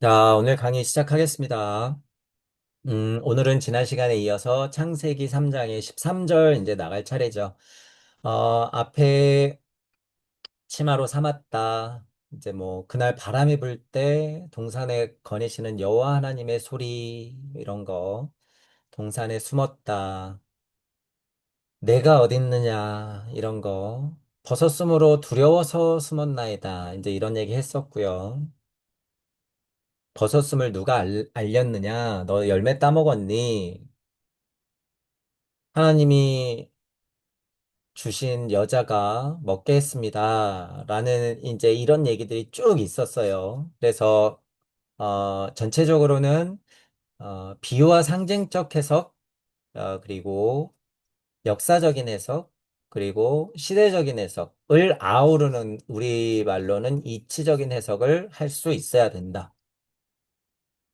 자, 오늘 강의 시작하겠습니다. 오늘은 지난 시간에 이어서 창세기 3장의 13절 이제 나갈 차례죠. 앞에 치마로 삼았다. 이제 뭐, 그날 바람이 불 때 동산에 거니시는 여호와 하나님의 소리, 이런 거. 동산에 숨었다. 내가 어딨느냐, 이런 거. 벗었으므로 두려워서 숨었나이다. 이제 이런 얘기 했었고요. 벗었음을 누가 알렸느냐? 너 열매 따먹었니? 하나님이 주신 여자가 먹게 했습니다. 라는 이제 이런 얘기들이 쭉 있었어요. 그래서, 전체적으로는, 비유와 상징적 해석, 그리고 역사적인 해석, 그리고 시대적인 해석을 아우르는 우리말로는 이치적인 해석을 할 수 있어야 된다.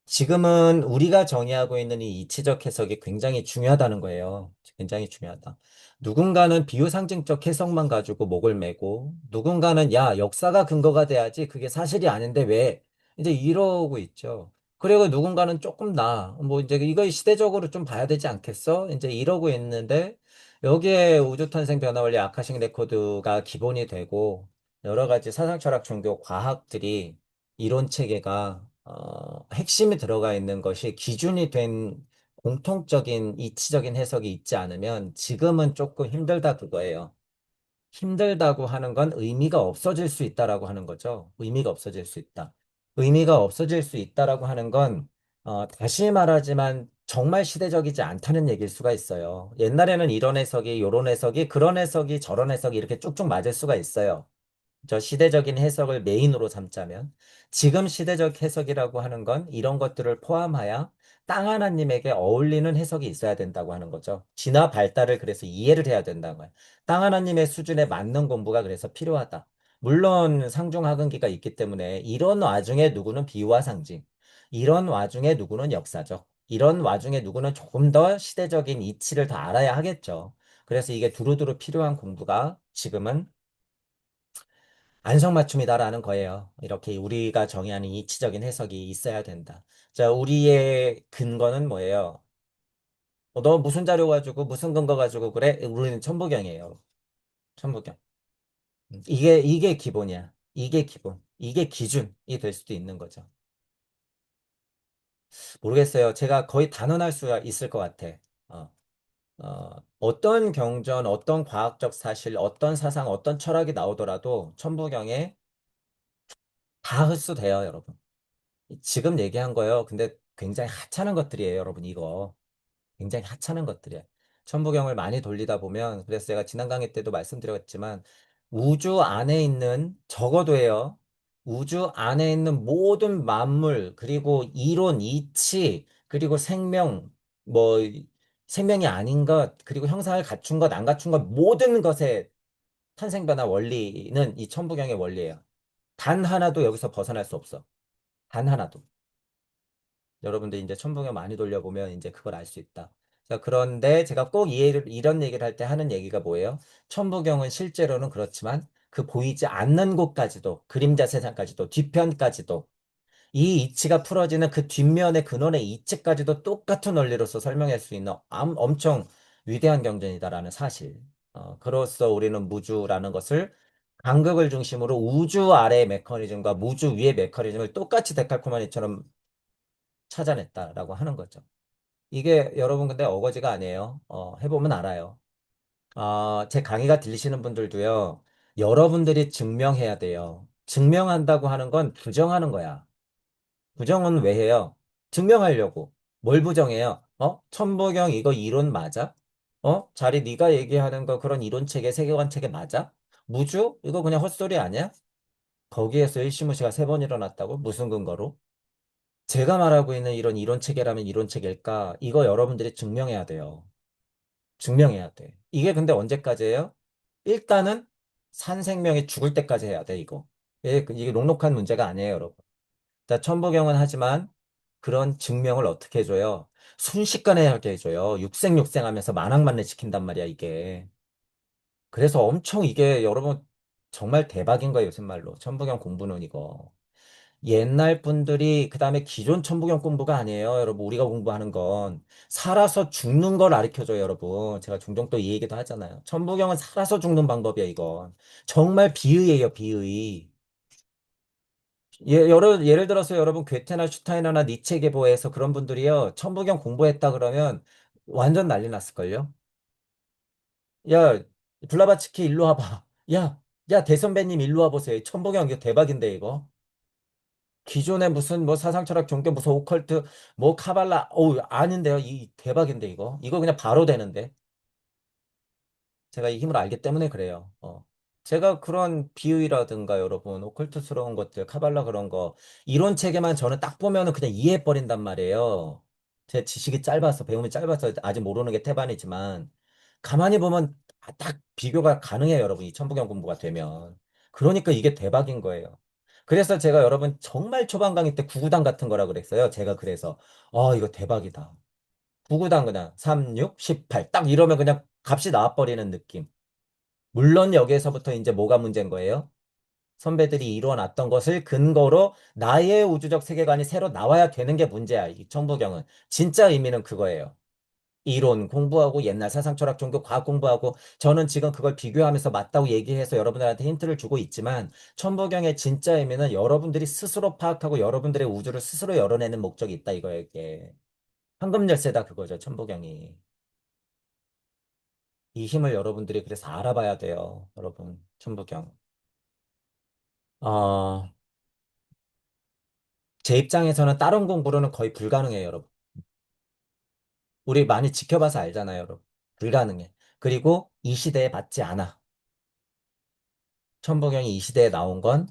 지금은 우리가 정의하고 있는 이 이치적 해석이 굉장히 중요하다는 거예요. 굉장히 중요하다. 누군가는 비유상징적 해석만 가지고 목을 매고, 누군가는 야, 역사가 근거가 돼야지 그게 사실이 아닌데 왜? 이제 이러고 있죠. 그리고 누군가는 조금 뭐 이제 이거 시대적으로 좀 봐야 되지 않겠어? 이제 이러고 있는데, 여기에 우주탄생 변화원리 아카식 레코드가 기본이 되고, 여러 가지 사상 철학 종교 과학들이 이론 체계가 핵심이 들어가 있는 것이 기준이 된 공통적인 이치적인 해석이 있지 않으면 지금은 조금 힘들다 그거예요. 힘들다고 하는 건 의미가 없어질 수 있다라고 하는 거죠. 의미가 없어질 수 있다. 의미가 없어질 수 있다라고 하는 건 다시 말하지만 정말 시대적이지 않다는 얘기일 수가 있어요. 옛날에는 이런 해석이, 요런 해석이, 그런 해석이, 저런 해석이 이렇게 쭉쭉 맞을 수가 있어요. 저 시대적인 해석을 메인으로 삼자면 지금 시대적 해석이라고 하는 건 이런 것들을 포함하여 땅 하나님에게 어울리는 해석이 있어야 된다고 하는 거죠. 진화 발달을 그래서 이해를 해야 된다는 거예요. 땅 하나님의 수준에 맞는 공부가 그래서 필요하다. 물론 상중하근기가 있기 때문에 이런 와중에 누구는 비유와 상징, 이런 와중에 누구는 역사적, 이런 와중에 누구는 조금 더 시대적인 이치를 더 알아야 하겠죠. 그래서 이게 두루두루 필요한 공부가 지금은 안성맞춤이다라는 거예요. 이렇게 우리가 정의하는 이치적인 해석이 있어야 된다. 자, 우리의 근거는 뭐예요? 너 무슨 자료 가지고 무슨 근거 가지고 그래? 우리는 천부경이에요. 천부경. 이게 기본이야. 이게 기본. 이게 기준이 될 수도 있는 거죠. 모르겠어요. 제가 거의 단언할 수가 있을 것 같아. 어, 어떤 경전, 어떤 과학적 사실, 어떤 사상, 어떤 철학이 나오더라도 천부경에 다 흡수돼요, 여러분. 지금 얘기한 거요. 근데 굉장히 하찮은 것들이에요, 여러분, 이거. 굉장히 하찮은 것들이에요. 천부경을 많이 돌리다 보면, 그래서 제가 지난 강의 때도 말씀드렸지만, 우주 안에 있는, 적어도예요. 우주 안에 있는 모든 만물, 그리고 이론, 이치, 그리고 생명, 뭐, 생명이 아닌 것, 그리고 형상을 갖춘 것, 안 갖춘 것, 모든 것의 탄생변화 원리는 이 천부경의 원리예요. 단 하나도 여기서 벗어날 수 없어. 단 하나도. 여러분들 이제 천부경 많이 돌려보면 이제 그걸 알 수 있다. 자, 그런데 제가 꼭 이런 얘기를 할 때 하는 얘기가 뭐예요? 천부경은 실제로는 그렇지만 그 보이지 않는 곳까지도, 그림자 세상까지도, 뒤편까지도, 이 이치가 풀어지는 그 뒷면의 근원의 이치까지도 똑같은 원리로서 설명할 수 있는 엄청 위대한 경전이다라는 사실. 그로써 우리는 무주라는 것을 간극을 중심으로 우주 아래의 메커니즘과 무주 위의 메커니즘을 똑같이 데칼코마니처럼 찾아냈다라고 하는 거죠. 이게 여러분 근데 어거지가 아니에요. 해보면 알아요. 제 강의가 들리시는 분들도요. 여러분들이 증명해야 돼요. 증명한다고 하는 건 부정하는 거야. 부정은 왜 해요? 증명하려고. 뭘 부정해요? 천부경 이거 이론 맞아? 자리 네가 얘기하는 거 그런 이론 체계, 세계관 체계 맞아? 무주? 이거 그냥 헛소리 아니야? 거기에서 일시무시가 세 번 일어났다고? 무슨 근거로? 제가 말하고 있는 이런 이론 체계라면 이론 체계일까? 이거 여러분들이 증명해야 돼요. 증명해야 돼. 이게 근데 언제까지예요? 일단은 산 생명이 죽을 때까지 해야 돼, 이거. 이게 녹록한 문제가 아니에요, 여러분. 자, 천부경은 하지만 그런 증명을 어떻게 해줘요? 순식간에 하게 해줘요. 육생육생 하면서 만학만례 시킨단 말이야, 이게. 그래서 엄청 이게 여러분 정말 대박인 거예요, 요새 말로. 천부경 공부는 이거. 옛날 분들이 그다음에 기존 천부경 공부가 아니에요. 여러분 우리가 공부하는 건 살아서 죽는 걸 가르쳐줘요. 여러분 제가 종종 또 이 얘기도 하잖아요. 천부경은 살아서 죽는 방법이야 이건. 정말 비의예요 비의. 예를 들어서 여러분 괴테나 슈타이너나 니체 계보에서 그런 분들이요. 천부경 공부했다 그러면 완전 난리 났을걸요. 야 블라바츠키 일로 와봐. 야 대선배님 일로 와보세요. 천부경 이거 대박인데 이거. 기존에 무슨 뭐 사상철학 종교 무슨 오컬트 뭐 카발라 어우 아닌데요. 이 대박인데 이거 그냥 바로 되는데 제가 이 힘을 알기 때문에 그래요. 제가 그런 비유라든가 여러분 오컬트스러운 것들 카발라 그런 거 이론 체계만 저는 딱 보면은 그냥 이해해 버린단 말이에요. 제 지식이 짧아서 배움이 짧아서 아직 모르는 게 태반이지만 가만히 보면 딱 비교가 가능해요, 여러분. 이 천부경 공부가 되면. 그러니까 이게 대박인 거예요. 그래서 제가 여러분 정말 초반 강의 때 구구단 같은 거라 그랬어요. 제가 그래서 이거 대박이다. 구구단 그냥 3, 6, 18 딱 이러면 그냥 값이 나와버리는 느낌. 물론 여기에서부터 이제 뭐가 문제인 거예요? 선배들이 이루어놨던 것을 근거로 나의 우주적 세계관이 새로 나와야 되는 게 문제야. 이 천부경은. 진짜 의미는 그거예요. 이론 공부하고 옛날 사상 철학 종교 과학 공부하고 저는 지금 그걸 비교하면서 맞다고 얘기해서 여러분들한테 힌트를 주고 있지만 천부경의 진짜 의미는 여러분들이 스스로 파악하고 여러분들의 우주를 스스로 열어내는 목적이 있다 이거예요 이게. 황금 열쇠다 그거죠 천부경이. 이 힘을 여러분들이 그래서 알아봐야 돼요 여러분 천부경. 어, 제 입장에서는 다른 공부로는 거의 불가능해요 여러분. 우리 많이 지켜봐서 알잖아요 여러분. 불가능해. 그리고 이 시대에 맞지 않아. 천부경이 이 시대에 나온 건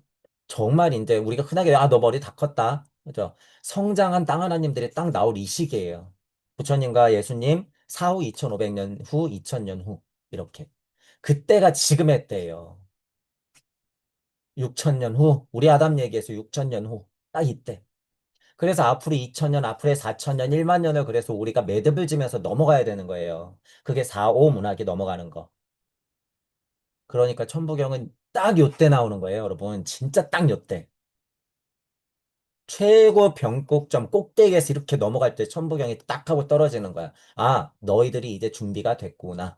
정말 이제 우리가 흔하게 너 머리 다 컸다. 그죠? 성장한 땅 하나님들이 딱 나올 이 시기예요. 부처님과 예수님 사후 2500년 후 2000년 후 이렇게. 그때가 지금의 때예요. 6000년 후 우리 아담 얘기해서 6000년 후 딱 이때. 그래서 앞으로 2000년, 앞으로 4000년, 1만 년을 그래서 우리가 매듭을 지면서 넘어가야 되는 거예요. 그게 4, 5 문학이 넘어가는 거. 그러니까 천부경은 딱 요때 나오는 거예요, 여러분. 진짜 딱 요때. 최고 변곡점 꼭대기에서 이렇게 넘어갈 때 천부경이 딱 하고 떨어지는 거야. 아, 너희들이 이제 준비가 됐구나.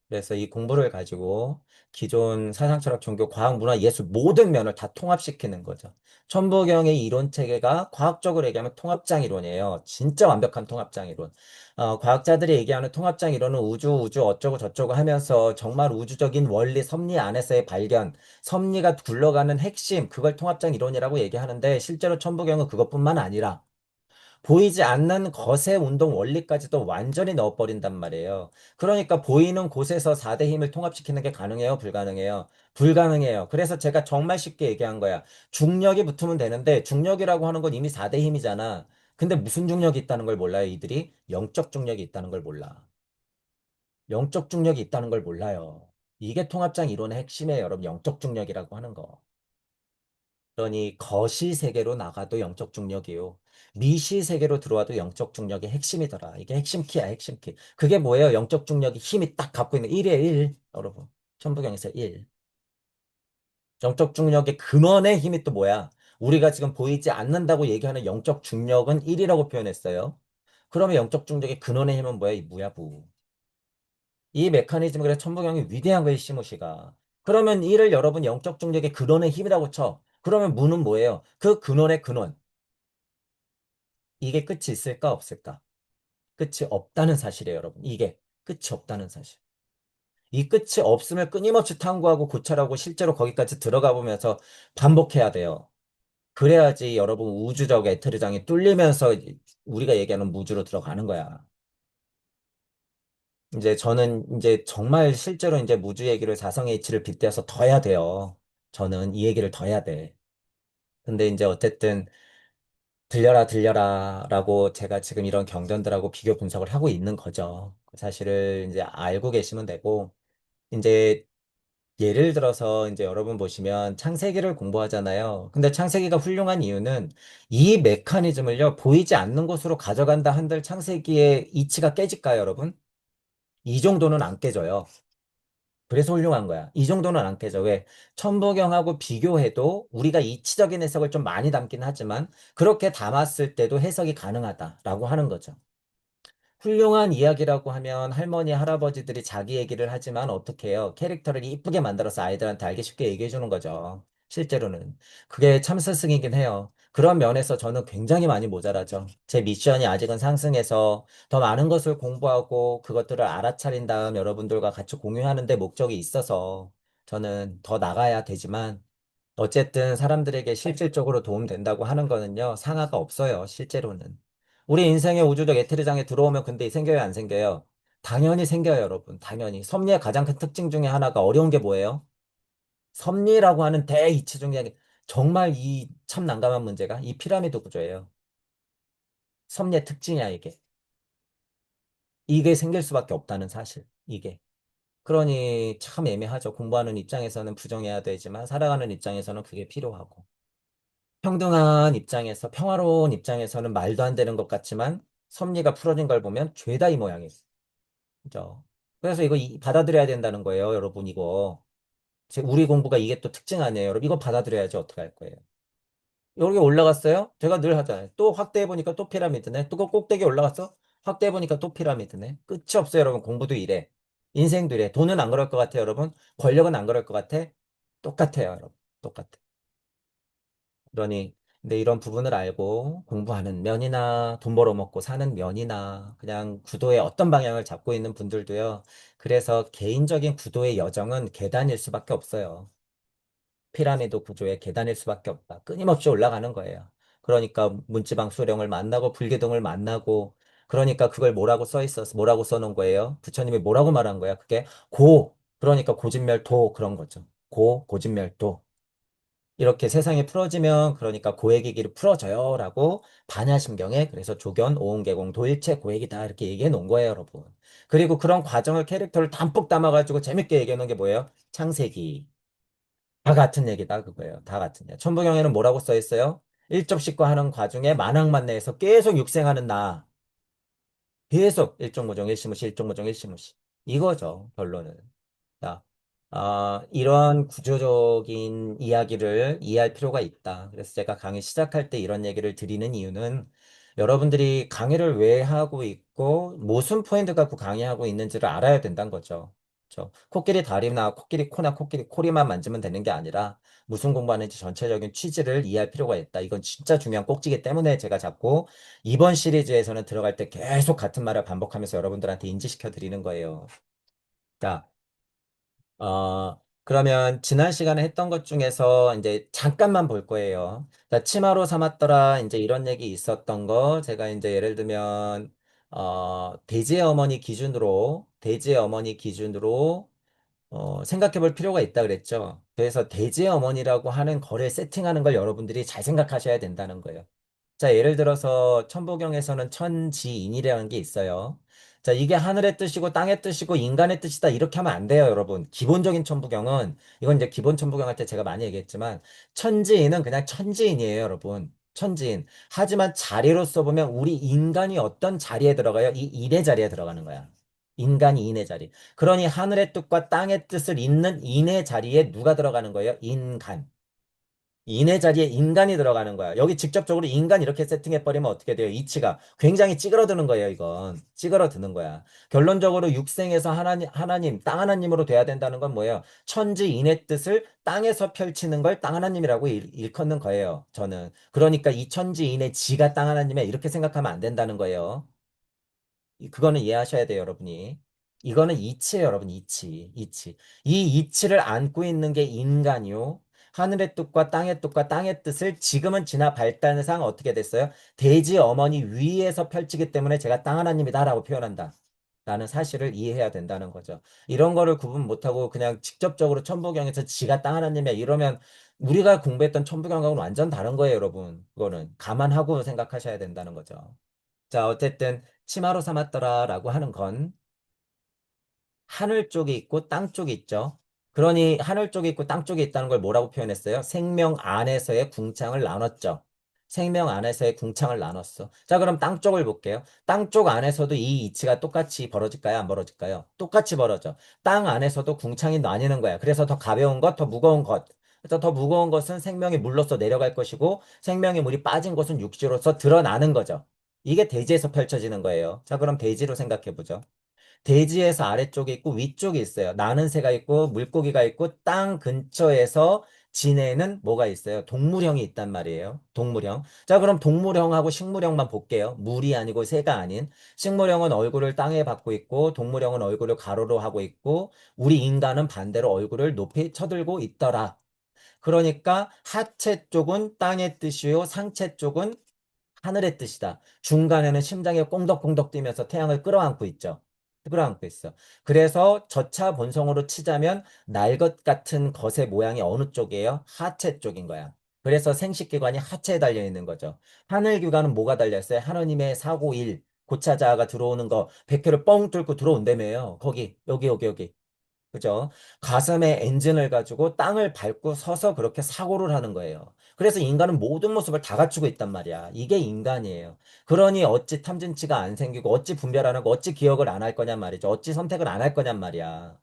그래서 이 공부를 가지고 기존 사상철학, 종교, 과학, 문화, 예술 모든 면을 다 통합시키는 거죠. 천부경의 이론 체계가 과학적으로 얘기하면 통합장 이론이에요. 진짜 완벽한 통합장 이론. 과학자들이 얘기하는 통합장 이론은 우주 어쩌고 저쩌고 하면서 정말 우주적인 원리, 섭리 안에서의 발견, 섭리가 굴러가는 핵심, 그걸 통합장 이론이라고 얘기하는데 실제로 천부경은 그것뿐만 아니라 보이지 않는 거세 운동 원리까지도 완전히 넣어버린단 말이에요. 그러니까 보이는 곳에서 4대 힘을 통합시키는 게 가능해요? 불가능해요? 불가능해요. 그래서 제가 정말 쉽게 얘기한 거야. 중력이 붙으면 되는데 중력이라고 하는 건 이미 4대 힘이잖아. 근데 무슨 중력이 있다는 걸 몰라요, 이들이? 영적 중력이 있다는 걸 몰라. 영적 중력이 있다는 걸 몰라요. 이게 통합장 이론의 핵심이에요, 여러분. 영적 중력이라고 하는 거. 그러니 거시 세계로 나가도 영적 중력이요. 미시 세계로 들어와도 영적 중력이 핵심이더라. 이게 핵심 키야, 핵심 키. 그게 뭐예요? 영적 중력이 힘이 딱 갖고 있는 1에 1, 여러분. 천부경에서 1. 영적 중력의 근원의 힘이 또 뭐야? 우리가 지금 보이지 않는다고 얘기하는 영적 중력은 1이라고 표현했어요. 그러면 영적 중력의 근원의 힘은 뭐야? 이 무야부. 이 메커니즘이 그래 천부경이 위대한 거예요, 시무시가. 그러면 이를 여러분 영적 중력의 근원의 힘이라고 쳐. 그러면 무는 뭐예요? 그 근원의 근원. 이게 끝이 있을까 없을까? 끝이 없다는 사실이에요, 여러분. 이게 끝이 없다는 사실. 이 끝이 없음을 끊임없이 탐구하고 고찰하고 실제로 거기까지 들어가 보면서 반복해야 돼요. 그래야지 여러분 우주적 에테르장이 뚫리면서 우리가 얘기하는 무주로 들어가는 거야. 이제 저는 이제 정말 실제로 이제 무주 얘기를 사성 H를 빗대어서 더 해야 돼요. 저는 이 얘기를 더 해야 돼. 근데 이제 어쨌든 들려라 들려라 라고 제가 지금 이런 경전들하고 비교 분석을 하고 있는 거죠. 그 사실을 이제 알고 계시면 되고 이제 예를 들어서 이제 여러분 보시면 창세기를 공부하잖아요. 근데 창세기가 훌륭한 이유는 이 메커니즘을요 보이지 않는 곳으로 가져간다 한들 창세기의 이치가 깨질까요, 여러분? 이 정도는 안 깨져요. 그래서 훌륭한 거야. 이 정도는 안 깨져. 왜? 천부경하고 비교해도 우리가 이치적인 해석을 좀 많이 담긴 하지만 그렇게 담았을 때도 해석이 가능하다라고 하는 거죠. 훌륭한 이야기라고 하면 할머니, 할아버지들이 자기 얘기를 하지만 어떻게 해요? 캐릭터를 이쁘게 만들어서 아이들한테 알기 쉽게 얘기해 주는 거죠. 실제로는. 그게 참 스승이긴 해요. 그런 면에서 저는 굉장히 많이 모자라죠. 제 미션이 아직은 상승해서 더 많은 것을 공부하고 그것들을 알아차린 다음 여러분들과 같이 공유하는 데 목적이 있어서 저는 더 나가야 되지만 어쨌든 사람들에게 실질적으로 도움된다고 하는 거는요, 상하가 없어요, 실제로는. 우리 인생의 우주적 에테르장에 들어오면 근데 생겨요, 안 생겨요? 당연히 생겨요, 여러분. 당연히. 섭리의 가장 큰 특징 중에 하나가 어려운 게 뭐예요? 섭리라고 하는 대이치 중에 정말 이 참 난감한 문제가 이 피라미드 구조예요. 섭리의 특징이야, 이게. 이게 생길 수밖에 없다는 사실, 이게. 그러니 참 애매하죠. 공부하는 입장에서는 부정해야 되지만 살아가는 입장에서는 그게 필요하고. 평등한 입장에서, 평화로운 입장에서는 말도 안 되는 것 같지만 섭리가 풀어진 걸 보면 죄다 이 모양이에요. 그죠? 그래서 이거 받아들여야 된다는 거예요, 여러분, 이거. 우리 공부가 이게 또 특징 아니에요, 여러분. 이거 받아들여야지 어떻게 할 거예요. 여기 올라갔어요? 제가 늘 하잖아요. 또 확대해보니까 또 피라미드네. 또 그 꼭대기 올라갔어? 확대해보니까 또 피라미드네. 끝이 없어요, 여러분. 공부도 이래. 인생도 이래. 돈은 안 그럴 것 같아요, 여러분. 권력은 안 그럴 것 같아. 똑같아요, 여러분. 똑같아. 그러니 근데 이런 부분을 알고 공부하는 면이나 돈 벌어먹고 사는 면이나 그냥 구도의 어떤 방향을 잡고 있는 분들도요. 그래서 개인적인 구도의 여정은 계단일 수밖에 없어요. 피라미드 구조의 계단일 수밖에 없다. 끊임없이 올라가는 거예요. 그러니까 문지방 수령을 만나고 불계동을 만나고 그러니까 그걸 뭐라고 써 있었어? 뭐라고 써놓은 거예요? 부처님이 뭐라고 말한 거야? 그게 그러니까 고진멸도 그런 거죠. 고진멸도. 이렇게 세상이 풀어지면 그러니까 고액이기를 풀어져요라고 반야심경에 그래서 조견, 오음계공, 도일체, 고액이다 이렇게 얘기해 놓은 거예요, 여러분. 그리고 그런 과정을 캐릭터를 담뿍 담아가지고 재밌게 얘기해 놓은 게 뭐예요? 창세기. 다 같은 얘기다 그거예요. 다 같은 얘기. 천부경에는 뭐라고 써 있어요? 일접식과 하는 과정에 만학만 내에서 계속 육생하는 나. 계속 일종무종 일시무시 일종무종 일시무시. 이거죠, 결론은. 자, 이런 구조적인 이야기를 이해할 필요가 있다. 그래서 제가 강의 시작할 때 이런 얘기를 드리는 이유는 여러분들이 강의를 왜 하고 있고 무슨 포인트 갖고 강의하고 있는지를 알아야 된다는 거죠. 코끼리 다리나 코끼리 코나 코끼리 코리만 만지면 되는 게 아니라 무슨 공부하는지 전체적인 취지를 이해할 필요가 있다. 이건 진짜 중요한 꼭지기 때문에 제가 자꾸 이번 시리즈에서는 들어갈 때 계속 같은 말을 반복하면서 여러분들한테 인지시켜 드리는 거예요. 자, 그러면 지난 시간에 했던 것 중에서 이제 잠깐만 볼 거예요. 자, 치마로 삼았더라. 이제 이런 얘기 있었던 거. 제가 이제 예를 들면, 돼지의 어머니 기준으로, 생각해 볼 필요가 있다 그랬죠. 그래서 돼지의 어머니라고 하는 거를 세팅하는 걸 여러분들이 잘 생각하셔야 된다는 거예요. 자, 예를 들어서 천부경에서는 천지인이라는 게 있어요. 자, 이게 하늘의 뜻이고 땅의 뜻이고 인간의 뜻이다. 이렇게 하면 안 돼요, 여러분. 기본적인 천부경은 이건 이제 기본 천부경 할 때 제가 많이 얘기했지만 천지인은 그냥 천지인이에요, 여러분. 천지인. 하지만 자리로 써보면 우리 인간이 어떤 자리에 들어가요? 이 인의 자리에 들어가는 거야. 인간이 인의 자리. 그러니 하늘의 뜻과 땅의 뜻을 잇는 인의 자리에 누가 들어가는 거예요? 인간. 인의 자리에 인간이 들어가는 거야. 여기 직접적으로 인간 이렇게 세팅해버리면 어떻게 돼요? 이치가 굉장히 찌그러드는 거예요, 이건. 찌그러드는 거야. 결론적으로 육생에서 땅 하나님으로 돼야 된다는 건 뭐예요? 천지인의 뜻을 땅에서 펼치는 걸 땅 하나님이라고 일컫는 거예요, 저는. 그러니까 이 천지인의 지가 땅 하나님이야. 이렇게 생각하면 안 된다는 거예요. 그거는 이해하셔야 돼요, 여러분이. 이거는 이치예요, 여러분, 이치, 이치. 이 이치를 안고 있는 게 인간이요. 하늘의 뜻과 땅의 뜻을 지금은 진화 발달상 어떻게 됐어요? 돼지 어머니 위에서 펼치기 때문에 제가 땅 하나님이다라고 표현한다. 라는 사실을 이해해야 된다는 거죠. 이런 거를 구분 못하고 그냥 직접적으로 천부경에서 지가 땅 하나님이야 이러면 우리가 공부했던 천부경하고는 완전 다른 거예요, 여러분. 그거는 감안하고 생각하셔야 된다는 거죠. 자, 어쨌든 치마로 삼았더라라고 하는 건 하늘 쪽에 있고 땅 쪽에 있죠. 그러니 하늘 쪽에 있고 땅 쪽에 있다는 걸 뭐라고 표현했어요? 생명 안에서의 궁창을 나눴죠. 생명 안에서의 궁창을 나눴어. 자, 그럼 땅 쪽을 볼게요. 땅 쪽 안에서도 이 이치가 똑같이 벌어질까요? 안 벌어질까요? 똑같이 벌어져. 땅 안에서도 궁창이 나뉘는 거야. 그래서 더 가벼운 것, 더 무거운 것. 그래서 더 무거운 것은 생명이 물로서 내려갈 것이고 생명의 물이 빠진 것은 육지로서 드러나는 거죠. 이게 대지에서 펼쳐지는 거예요. 자, 그럼 대지로 생각해 보죠. 대지에서 아래쪽에 있고 위쪽에 있어요. 나는 새가 있고 물고기가 있고 땅 근처에서 지내는 뭐가 있어요? 동물형이 있단 말이에요. 동물형. 자, 그럼 동물형하고 식물형만 볼게요. 물이 아니고 새가 아닌. 식물형은 얼굴을 땅에 받고 있고 동물형은 얼굴을 가로로 하고 있고 우리 인간은 반대로 얼굴을 높이 쳐들고 있더라. 그러니까 하체 쪽은 땅의 뜻이요. 상체 쪽은 하늘의 뜻이다. 중간에는 심장이 꽁덕꽁덕 뛰면서 태양을 끌어안고 있죠. 끌어안고 있어. 그래서 저차 본성으로 치자면 날 것 같은 것의 모양이 어느 쪽이에요? 하체 쪽인 거야. 그래서 생식기관이 하체에 달려 있는 거죠. 하늘기관은 뭐가 달려 있어요? 하느님의 사고일, 고차자가 들어오는 거, 백회를 뻥 뚫고 들어온다며요. 거기, 여기. 그죠? 가슴에 엔진을 가지고 땅을 밟고 서서 그렇게 사고를 하는 거예요. 그래서 인간은 모든 모습을 다 갖추고 있단 말이야. 이게 인간이에요. 그러니 어찌 탐진치가 안 생기고 어찌 분별 안 하고 어찌 기억을 안 할 거냔 말이죠. 어찌 선택을 안 할 거냔 말이야.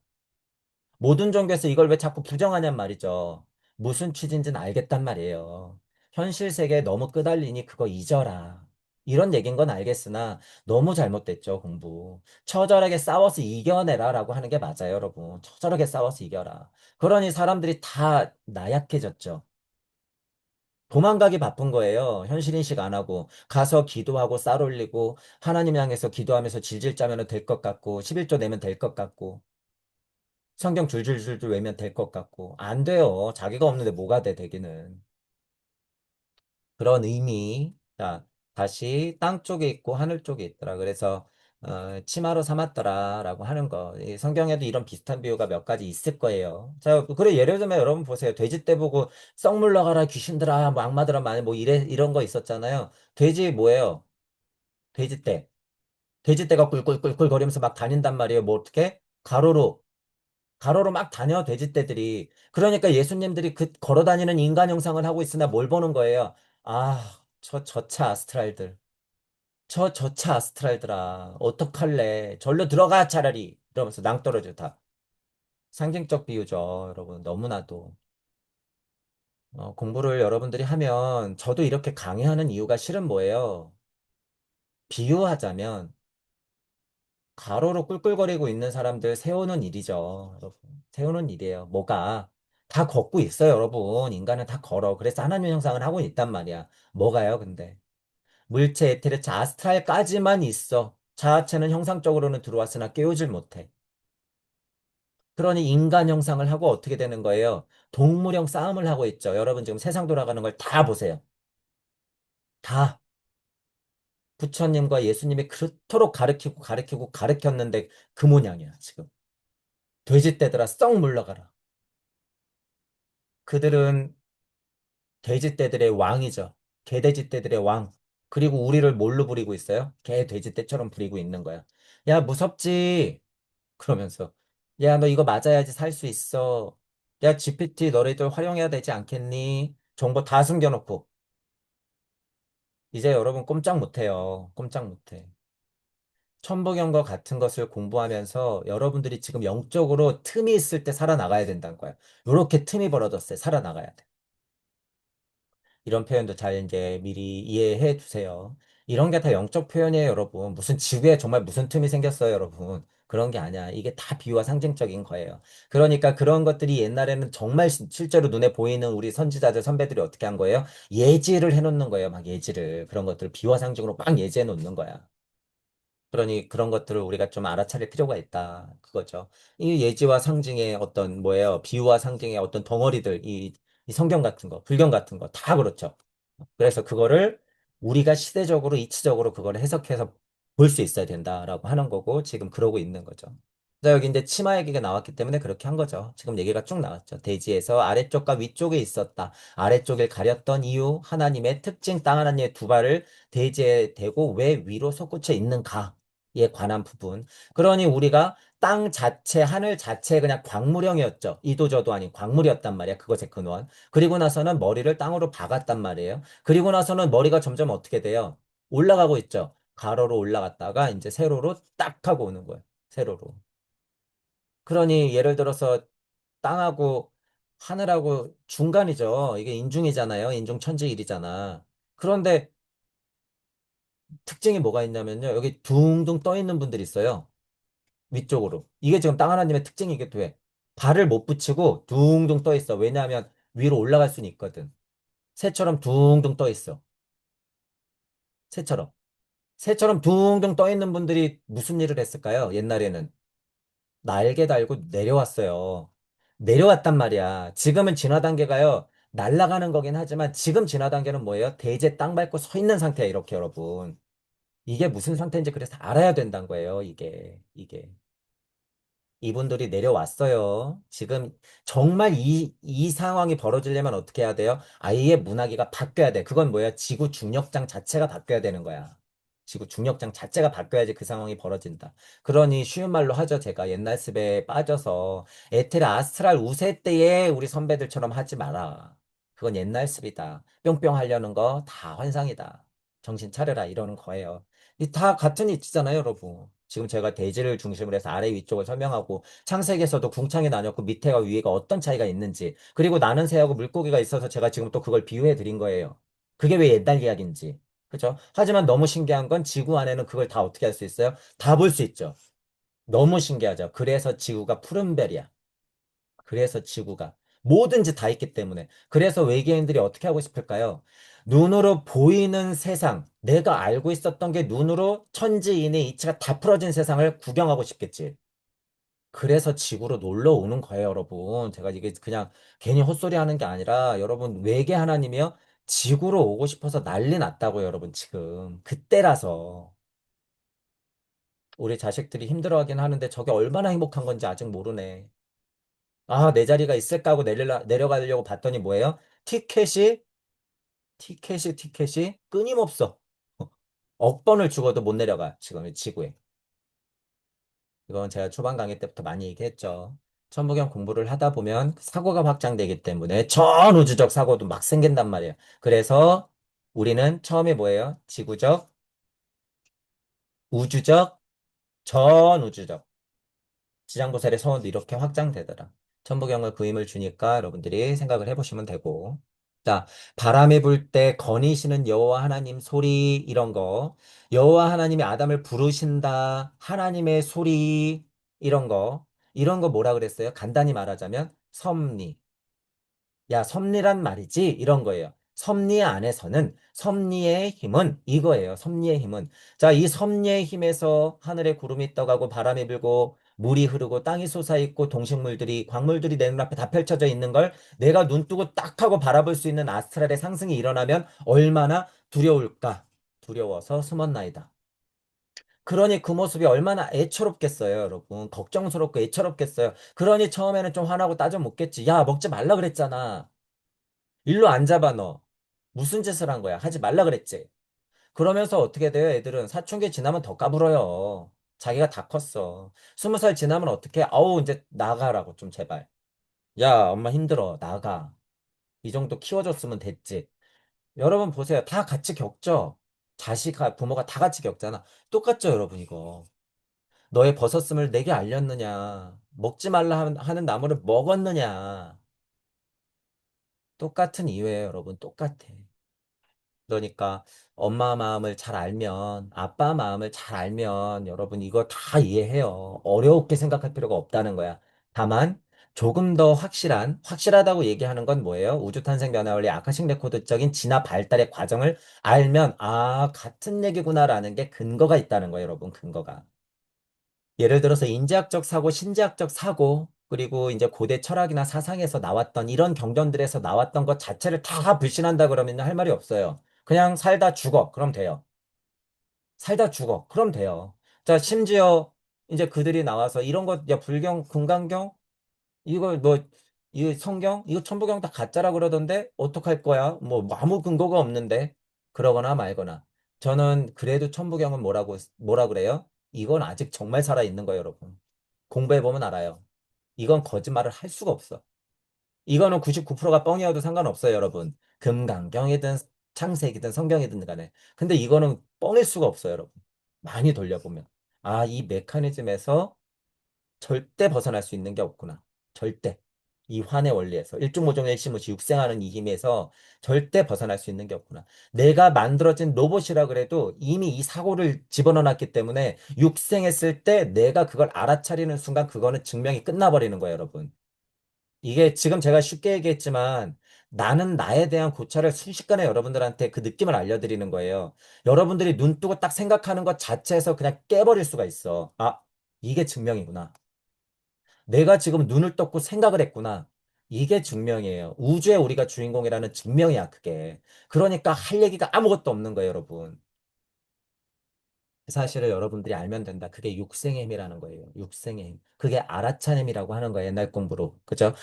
모든 종교에서 이걸 왜 자꾸 부정하냔 말이죠. 무슨 취지인지는 알겠단 말이에요. 현실 세계에 너무 끄달리니 그거 잊어라. 이런 얘기인 건 알겠으나 너무 잘못됐죠, 공부. 처절하게 싸워서 이겨내라 라고 하는 게 맞아요, 여러분. 처절하게 싸워서 이겨라. 그러니 사람들이 다 나약해졌죠. 도망가기 바쁜 거예요. 현실인식 안 하고 가서 기도하고 쌀 올리고 하나님 향해서 기도하면서 질질 짜면 될 것 같고 11조 내면 될 것 같고 성경 줄줄줄줄 외면 될 것 같고 안 돼요. 자기가 없는데 뭐가 돼 되기는. 그런 의미. 자, 다시 땅 쪽에 있고 하늘 쪽에 있더라. 그래서 치마로 삼았더라라고 하는 거. 이 성경에도 이런 비슷한 비유가 몇 가지 있을 거예요. 자, 그래 예를 들면 여러분 보세요. 돼지 떼 보고 썩 물러가라 귀신들아, 뭐 악마들아, 많이 뭐 이런 거 있었잖아요. 돼지 뭐예요? 돼지 떼. 돼지 떼가 꿀꿀꿀꿀 거리면서 막 다닌단 말이에요. 뭐 어떻게? 가로로 막 다녀, 돼지떼들이. 그러니까 예수님들이 그 걸어 다니는 인간 형상을 하고 있으나 뭘 보는 거예요? 아, 저 저차 아스트랄들. 저 저차 아스트랄들아. 어떡할래? 절로 들어가, 차라리. 이러면서 낭떠러지 다. 상징적 비유죠, 여러분. 너무나도. 공부를 여러분들이 하면 저도 이렇게 강의하는 이유가 실은 뭐예요? 비유하자면 가로로 꿀꿀거리고 있는 사람들 세우는 일이죠, 여러분. 세우는 일이에요. 뭐가? 다 걷고 있어요, 여러분. 인간은 다 걸어. 그래서 하나님 형상을 하고 있단 말이야. 뭐가요, 근데? 물체, 에테르차, 아스트랄까지만 있어. 자아체는 형상적으로는 들어왔으나 깨우질 못해. 그러니 인간 형상을 하고 어떻게 되는 거예요? 동물형 싸움을 하고 있죠. 여러분 지금 세상 돌아가는 걸 다 보세요. 다. 부처님과 예수님이 그토록 가르쳤는데 그 모양이야, 지금. 돼지떼들아, 썩 물러가라. 그들은 돼지떼들의 왕이죠. 개돼지떼들의 왕. 그리고 우리를 뭘로 부리고 있어요? 개 돼지떼처럼 부리고 있는 거야. 야, 무섭지? 그러면서. 야, 너 이거 맞아야지 살 수 있어. 야, GPT 너희들 활용해야 되지 않겠니? 정보 다 숨겨놓고. 이제 여러분 꼼짝 못해요. 꼼짝 못해. 천부경과 같은 것을 공부하면서 여러분들이 지금 영적으로 틈이 있을 때 살아나가야 된다는 거야. 요렇게 틈이 벌어졌어요. 살아나가야 돼. 이런 표현도 잘 이제 미리 이해해 두세요. 이런 게 다 영적 표현이에요, 여러분. 무슨 지구에 정말 무슨 틈이 생겼어요, 여러분. 그런 게 아니야. 이게 다 비유와 상징적인 거예요. 그러니까 그런 것들이 옛날에는 정말 실제로 눈에 보이는 우리 선지자들, 선배들이 어떻게 한 거예요? 예지를 해놓는 거예요, 막 예지를. 그런 것들 비유와 상징으로 막 예지해 놓는 거야. 그러니 그런 것들을 우리가 좀 알아차릴 필요가 있다. 그거죠. 이 예지와 상징의 어떤 뭐예요? 비유와 상징의 어떤 덩어리들, 이 성경 같은 거, 불경 같은 거, 다 그렇죠. 그래서 그거를 우리가 시대적으로, 이치적으로 그걸 해석해서 볼 수 있어야 된다라고 하는 거고, 지금 그러고 있는 거죠. 자, 여기 이제 치마 얘기가 나왔기 때문에 그렇게 한 거죠. 지금 얘기가 쭉 나왔죠. 대지에서 아래쪽과 위쪽에 있었다. 아래쪽을 가렸던 이유, 하나님의 특징, 땅 하나님의 두 발을 대지에 대고 왜 위로 솟구쳐 있는가? 관한 부분. 그러니 우리가 땅 자체, 하늘 자체 그냥 광물형이었죠. 이도저도 아닌 광물이었단 말이야. 그것의 근원. 그리고 나서는 머리를 땅으로 박았단 말이에요. 그리고 나서는 머리가 점점 어떻게 돼요? 올라가고 있죠. 가로로 올라갔다가 이제 세로로 딱 하고 오는 거예요. 세로로. 그러니 예를 들어서 땅하고 하늘하고 중간이죠. 이게 인중이잖아요. 인중천지일이잖아. 그런데 특징이 뭐가 있냐면요. 여기 둥둥 떠 있는 분들이 있어요. 위쪽으로. 이게 지금 땅 하나님의 특징이기도 해. 발을 못 붙이고 둥둥 떠 있어. 왜냐하면 위로 올라갈 수는 있거든. 새처럼 둥둥 떠 있어. 새처럼. 새처럼 둥둥 떠 있는 분들이 무슨 일을 했을까요? 옛날에는. 날개 달고 내려왔어요. 내려왔단 말이야. 지금은 진화 단계가요. 날아가는 거긴 하지만 지금 진화 단계는 뭐예요? 대제 땅 밟고 서 있는 상태야, 이렇게 여러분. 이게 무슨 상태인지 그래서 알아야 된다는 거예요, 이게. 이분들이 내려왔어요. 지금 정말 이 상황이 벌어지려면 어떻게 해야 돼요? 아예 문화기가 바뀌어야 돼. 그건 뭐야? 지구 중력장 자체가 바뀌어야 되는 거야. 지구 중력장 자체가 바뀌어야지 그 상황이 벌어진다. 그러니 쉬운 말로 하죠. 제가 옛날 습에 빠져서 에테르 아스트랄 우세 때에 우리 선배들처럼 하지 마라. 그건 옛날 습이다. 뿅뿅 하려는 거 다 환상이다. 정신 차려라 이러는 거예요. 이 다 같은 이치잖아요, 여러분. 지금 제가 대지를 중심으로 해서 아래 위쪽을 설명하고 창세기에서도 궁창이 나뉘었고 밑에가 위에가 어떤 차이가 있는지 그리고 나는 새하고 물고기가 있어서 제가 지금 또 그걸 비유해 드린 거예요. 그게 왜 옛날 이야기인지. 그죠? 하지만 너무 신기한 건 지구 안에는 그걸 다 어떻게 할 수 있어요? 다 볼 수 있죠. 너무 신기하죠. 그래서 지구가 푸른 별이야. 그래서 지구가 뭐든지 다 있기 때문에. 그래서 외계인들이 어떻게 하고 싶을까요? 눈으로 보이는 세상, 내가 알고 있었던 게 눈으로 천지인의 이치가 다 풀어진 세상을 구경하고 싶겠지. 그래서 지구로 놀러 오는 거예요, 여러분. 제가 이게 그냥 괜히 헛소리 하는 게 아니라 여러분 외계 하나님이요. 지구로 오고 싶어서 난리 났다고요, 여러분, 지금. 그때라서. 우리 자식들이 힘들어하긴 하는데 저게 얼마나 행복한 건지 아직 모르네. 아, 내 자리가 있을까 하고 내려가려고 봤더니 뭐예요? 티켓이, 티켓이 끊임없어. 억 번을 죽어도 못 내려가. 지금 이 지구에. 이건 제가 초반 강의 때부터 많이 얘기했죠. 천부경 공부를 하다 보면 사고가 확장되기 때문에 전 우주적 사고도 막 생긴단 말이에요. 그래서 우리는 처음에 뭐예요? 지구적, 우주적, 전 우주적. 지상보살의 서원도 이렇게 확장되더라. 천부경을 그 힘을 주니까 여러분들이 생각을 해보시면 되고. 자, 바람이 불 때 거니시는 여호와 하나님 소리 이런 거. 여호와 하나님이 아담을 부르신다. 하나님의 소리 이런 거. 이런 거 뭐라 그랬어요? 간단히 말하자면 섭리. 야, 섭리란 말이지? 이런 거예요. 섭리 안에서는 섭리의 힘은 이거예요. 섭리의 힘은. 자, 이 섭리의 힘에서 하늘에 구름이 떠가고 바람이 불고 물이 흐르고 땅이 솟아있고 동식물들이 광물들이 내 눈앞에 다 펼쳐져 있는 걸 내가 눈 뜨고 딱 하고 바라볼 수 있는 아스트랄의 상승이 일어나면 얼마나 두려울까? 두려워서 숨었나이다. 그러니 그 모습이 얼마나 애처롭겠어요, 여러분. 걱정스럽고 애처롭겠어요. 그러니 처음에는 좀 화나고 따져 묻겠지. 야, 먹지 말라 그랬잖아. 일로 앉아봐, 너. 무슨 짓을 한 거야? 하지 말라 그랬지. 그러면서 어떻게 돼요? 애들은 사춘기 지나면 더 까불어요. 자기가 다 컸어. 20살 지나면 어떻게? 아우, 이제 나가라고 좀 제발. 야, 엄마 힘들어. 나가. 이 정도 키워줬으면 됐지. 여러분 보세요. 다 같이 겪죠? 자식과 부모가 다 같이 겪잖아. 똑같죠, 여러분, 이거. 너의 버섯음을 내게 알렸느냐? 먹지 말라 하는 나무를 먹었느냐? 똑같은 이유예요, 여러분. 똑같아. 그러니까 엄마 마음을 잘 알면, 아빠 마음을 잘 알면 여러분 이거 다 이해해요. 어렵게 생각할 필요가 없다는 거야. 다만 조금 더 확실하다고 얘기하는 건 뭐예요? 우주탄생 변화원리 아카식 레코드적인 진화 발달의 과정을 알면, 아, 같은 얘기구나라는 게 근거가 있다는 거예요, 여러분, 근거가. 예를 들어서 인지학적 사고, 신지학적 사고, 그리고 이제 고대 철학이나 사상에서 나왔던 이런 경전들에서 나왔던 것 자체를 다 불신한다 그러면 할 말이 없어요. 그냥 살다 죽어. 그럼 돼요. 살다 죽어. 그럼 돼요. 자, 심지어 이제 그들이 나와서 이런 것, 야, 불경, 금강경? 이거 뭐, 이 성경? 이거 천부경 다 가짜라 그러던데? 어떡할 거야? 뭐, 아무 근거가 없는데? 그러거나 말거나. 저는 그래도 천부경은 뭐라 그래요? 이건 아직 정말 살아있는 거예요, 여러분. 공부해보면 알아요. 이건 거짓말을 할 수가 없어. 이거는 99%가 뻥이어도 상관없어요, 여러분. 금강경이든 창세기든 성경이든 간에. 근데 이거는 뻥일 수가 없어요, 여러분. 많이 돌려보면. 아, 이 메커니즘에서 절대 벗어날 수 있는 게 없구나. 절대. 이 환의 원리에서. 일중모종일시무시 육생하는 이 힘에서 절대 벗어날 수 있는 게 없구나. 내가 만들어진 로봇이라 그래도 이미 이 사고를 집어넣어놨기 때문에 육생했을 때 내가 그걸 알아차리는 순간 그거는 증명이 끝나버리는 거예요, 여러분. 이게 지금 제가 쉽게 얘기했지만 나는 나에 대한 고찰을 순식간에 여러분들한테 그 느낌을 알려드리는 거예요. 여러분들이 눈 뜨고 딱 생각하는 것 자체에서 그냥 깨버릴 수가 있어. 아, 이게 증명이구나. 내가 지금 눈을 떴고 생각을 했구나. 이게 증명이에요. 우주에 우리가 주인공이라는 증명이야, 그게. 그러니까 할 얘기가 아무것도 없는 거예요, 여러분. 그 사실을 여러분들이 알면 된다. 그게 육생의 힘이라는 거예요. 육생의 힘. 그게 알아차림이라고 하는 거예요. 옛날 공부로. 그죠?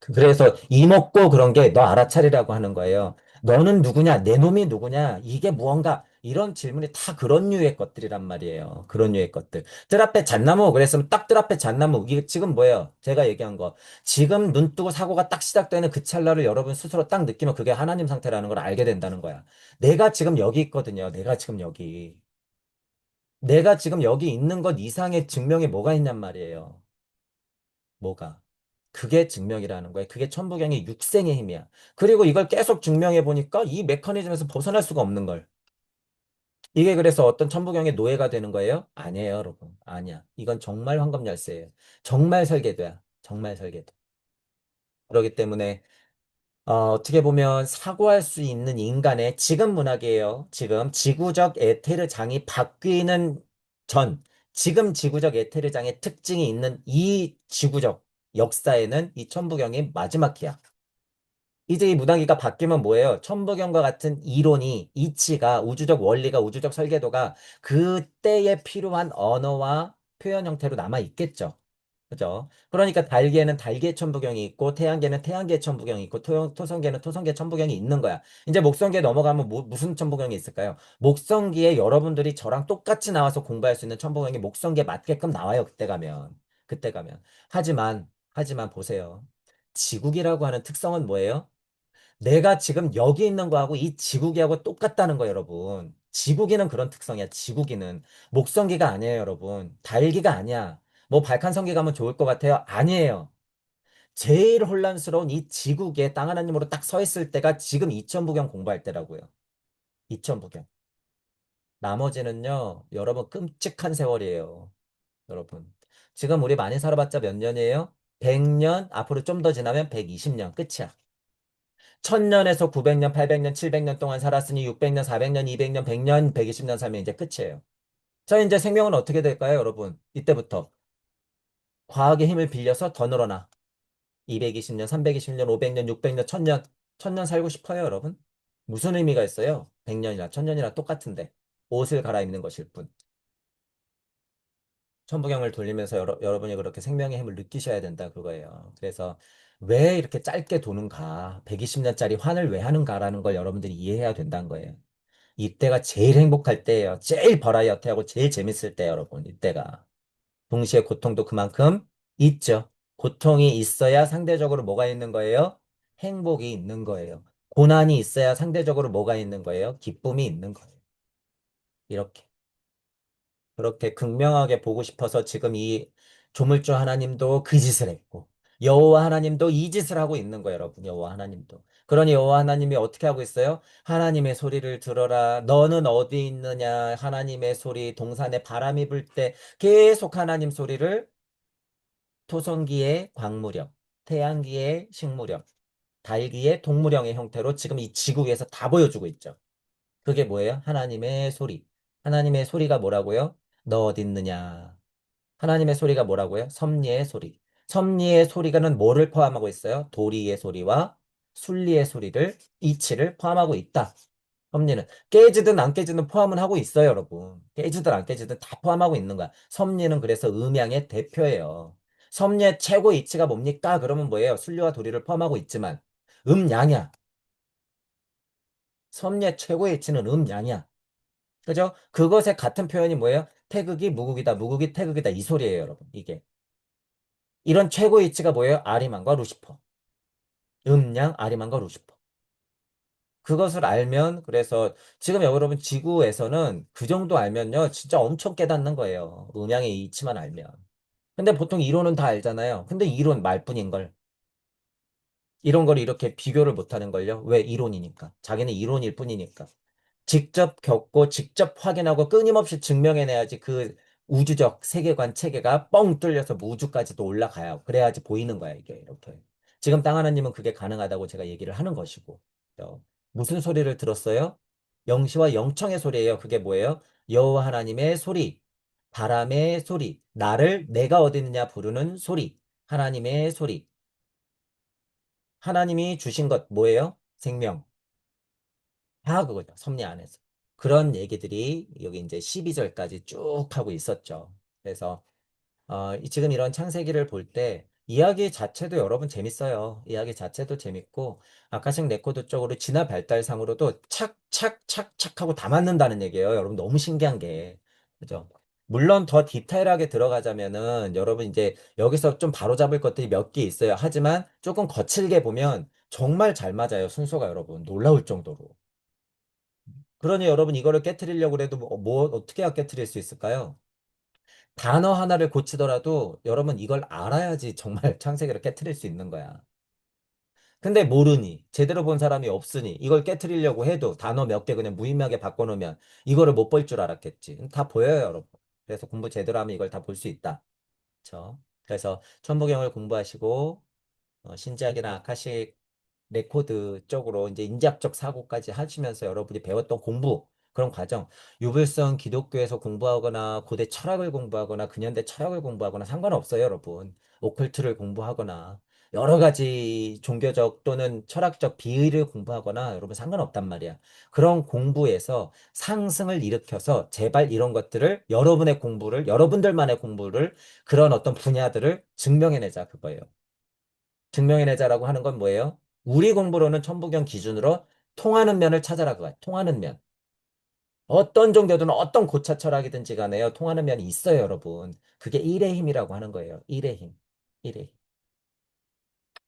그래서 이먹고 그런 게 너 알아차리라고 하는 거예요. 너는 누구냐? 내 놈이 누구냐? 이게 무언가? 이런 질문이 다 그런 류의 것들이란 말이에요. 그런 류의 것들. 뜰 앞에 잣나무. 그랬으면 딱 뜰 앞에 잣나무. 이게 지금 뭐예요? 제가 얘기한 거. 지금 눈 뜨고 사고가 딱 시작되는 그 찰나를 여러분 스스로 딱 느끼면 그게 하나님 상태라는 걸 알게 된다는 거야. 내가 지금 여기 있거든요. 내가 지금 여기. 내가 지금 여기 있는 것 이상의 증명이 뭐가 있냔 말이에요. 뭐가. 그게 증명이라는 거예요. 그게 천부경의 육생의 힘이야. 그리고 이걸 계속 증명해 보니까 이 메커니즘에서 벗어날 수가 없는 걸. 이게 그래서 어떤 천부경의 노예가 되는 거예요? 아니에요, 여러분. 아니야. 이건 정말 황금열쇠예요. 정말 설계도야. 정말 설계도. 그렇기 때문에 어떻게 보면 사고할 수 있는 인간의 지금 문학이에요. 지금 지구적 에테르장이 바뀌는 전, 지금 지구적 에테르장의 특징이 있는 이 지구적 역사에는 이 천부경이 마지막 기야. 이제 이 문학이가 바뀌면 뭐예요? 천부경과 같은 이론이, 이치가, 우주적 원리가, 우주적 설계도가 그때에 필요한 언어와 표현 형태로 남아 있겠죠. 그죠? 그러니까 달계는 달계 천부경이 있고 태양계는 태양계 천부경이 있고 토성계는 토성계 천부경이 있는 거야. 이제 목성계 넘어가면 무슨 천부경이 있을까요? 목성기에 여러분들이 저랑 똑같이 나와서 공부할 수 있는 천부경이 목성기에 맞게끔 나와요. 그때 가면. 그때 가면. 하지만 보세요. 지국이라고 하는 특성은 뭐예요? 내가 지금 여기 있는 거하고 이 지구기하고 똑같다는 거예요, 여러분. 지구기는 그런 특성이야, 지구기는. 목성기가 아니에요, 여러분. 달기가 아니야. 뭐 발칸성기 가면 좋을 것 같아요? 아니에요. 제일 혼란스러운 이 지구기에 땅 하나님으로 딱 서 있을 때가 지금 이천부경 공부할 때라고요. 이천부경. 나머지는요, 여러분 끔찍한 세월이에요, 여러분. 지금 우리 많이 살아봤자 몇 년이에요? 100년, 앞으로 좀 더 지나면 120년, 끝이야. 1000년에서 900년, 800년, 700년 동안 살았으니 600년, 400년, 200년, 100년, 120년 살면 이제 끝이에요. 자, 이제 생명은 어떻게 될까요, 여러분? 이때부터. 과학의 힘을 빌려서 더 늘어나. 220년, 320년, 500년, 600년, 1000년. 1000년 살고 싶어요, 여러분? 무슨 의미가 있어요? 100년이나 1000년이나 똑같은데. 옷을 갈아입는 것일 뿐. 천부경을 돌리면서 여러분이 그렇게 생명의 힘을 느끼셔야 된다, 그거예요. 그래서 왜 이렇게 짧게 도는가? 120년짜리 환을 왜 하는가라는 걸 여러분들이 이해해야 된다는 거예요. 이때가 제일 행복할 때예요. 제일 버라이어티하고 제일 재밌을 때 여러분. 이때가. 동시에 고통도 그만큼 있죠. 고통이 있어야 상대적으로 뭐가 있는 거예요? 행복이 있는 거예요. 고난이 있어야 상대적으로 뭐가 있는 거예요? 기쁨이 있는 거예요. 이렇게. 그렇게 극명하게 보고 싶어서 지금 이 조물주 하나님도 그 짓을 했고 여호와 하나님도 이 짓을 하고 있는 거예요, 여러분. 여호와 하나님도. 그러니 여호와 하나님이 어떻게 하고 있어요? 하나님의 소리를 들어라. 너는 어디 있느냐? 하나님의 소리, 동산에 바람이 불 때 계속 하나님 소리를 토성기의 광무령, 태양기의 식무령, 달기의 동무령의 형태로 지금 이 지구 위에서 다 보여주고 있죠. 그게 뭐예요? 하나님의 소리. 하나님의 소리가 뭐라고요? 너 어디 있느냐? 하나님의 소리가 뭐라고요? 섭리의 소리. 섭리의 소리가는 뭐를 포함하고 있어요? 도리의 소리와 순리의 소리를, 이치를 포함하고 있다. 섭리는 깨지든 안 깨지든 포함은 하고 있어요, 여러분. 깨지든 안 깨지든 다 포함하고 있는 거야. 섭리는 그래서 음양의 대표예요. 섭리의 최고 이치가 뭡니까? 그러면 뭐예요? 순리와 도리를 포함하고 있지만 음양이야. 섭리의 최고의 이치는 음양이야. 그죠? 그것의 같은 표현이 뭐예요? 태극이 무극이다, 무극이 태극이다 이 소리예요, 여러분. 이게. 이런 최고 이치가 뭐예요? 아리만과 루시퍼. 음양 아리만과 루시퍼. 그것을 알면 그래서 지금 여러분 지구에서는 그 정도 알면요. 진짜 엄청 깨닫는 거예요. 음양의 이치만 알면. 근데 보통 이론은 다 알잖아요. 근데 이론 말뿐인 걸. 이런 걸 이렇게 비교를 못 하는 걸요. 왜? 이론이니까. 자기는 이론일 뿐이니까. 직접 겪고 직접 확인하고 끊임없이 증명해내야지 그 우주적 세계관 체계가 뻥 뚫려서 우주까지도 올라가요. 그래야지 보이는 거야, 이게 이렇게. 지금 땅 하나님은 그게 가능하다고 제가 얘기를 하는 것이고. 무슨 소리를 들었어요? 영시와 영청의 소리예요. 그게 뭐예요? 여호와 하나님의 소리, 바람의 소리, 나를 내가 어디 있느냐 부르는 소리, 하나님의 소리. 하나님이 주신 것 뭐예요? 생명. 다 그거죠. 섭리 안에서. 그런 얘기들이 여기 이제 12절까지 쭉 하고 있었죠. 그래서 지금 이런 창세기를 볼 때 이야기 자체도 여러분 재밌어요. 이야기 자체도 재밌고 아카식 레코드 쪽으로 진화 발달상으로도 착착착착 하고 다 맞는다는 얘기예요. 여러분 너무 신기한 게. 그죠? 물론 더 디테일하게 들어가자면은 여러분 이제 여기서 좀 바로잡을 것들이 몇 개 있어요. 하지만 조금 거칠게 보면 정말 잘 맞아요. 순서가 여러분 놀라울 정도로. 그러니 여러분 이거를 깨트리려고 해도 어떻게 해야 깨트릴 수 있을까요? 단어 하나를 고치더라도 여러분 이걸 알아야지 정말 창세기를 깨트릴 수 있는 거야. 근데 모르니 제대로 본 사람이 없으니 이걸 깨트리려고 해도 단어 몇 개 그냥 무의미하게 바꿔놓으면 이거를 못 볼 줄 알았겠지. 다 보여요, 여러분. 그래서 공부 제대로 하면 이걸 다 볼 수 있다. 그렇죠? 그래서 천부경을 공부하시고 신지학이나 아카식 레코드 쪽으로 이제 인지학적 사고까지 하시면서 여러분이 배웠던 공부, 그런 과정, 유불성 기독교에서 공부하거나 고대 철학을 공부하거나 근현대 철학을 공부하거나 상관없어요, 여러분. 오컬트를 공부하거나 여러 가지 종교적 또는 철학적 비의를 공부하거나 여러분 상관없단 말이야. 그런 공부에서 상승을 일으켜서 제발 이런 것들을 여러분의 공부를, 여러분들만의 공부를 그런 어떤 분야들을 증명해내자 그거예요. 증명해내자라고 하는 건 뭐예요? 우리 공부로는 천부경 기준으로 통하는 면을 찾아라 그거야. 통하는 면. 어떤 종교든 어떤 고차 철학이든지 간에요. 통하는 면이 있어요, 여러분. 그게 일의 힘이라고 하는 거예요. 일의 힘. 일의 힘.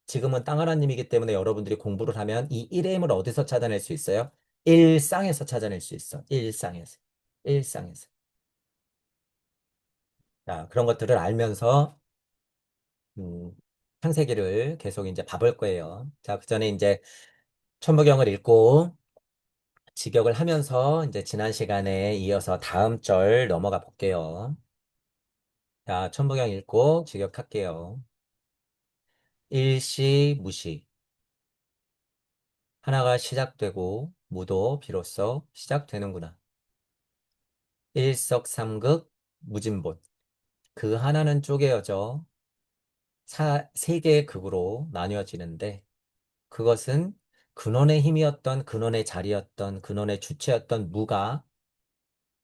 지금은 땅 하나님이기 때문에 여러분들이 공부를 하면 이 일의 힘을 어디서 찾아낼 수 있어요? 일상에서 찾아낼 수 있어. 일상에서. 일상에서. 자, 그런 것들을 알면서 음, 창세기를 계속 이제 봐볼 거예요. 자, 그 전에 이제 천부경을 읽고 직역을 하면서 이제 지난 시간에 이어서 다음 절 넘어가 볼게요. 자, 천부경 읽고 직역할게요. 일시, 무시. 하나가 시작되고 무도 비로소 시작되는구나. 일석삼극 무진본. 그 하나는 쪼개어져 세 개의 극으로 나뉘어지는데 그것은 근원의 힘이었던 근원의 자리였던 근원의 주체였던 무가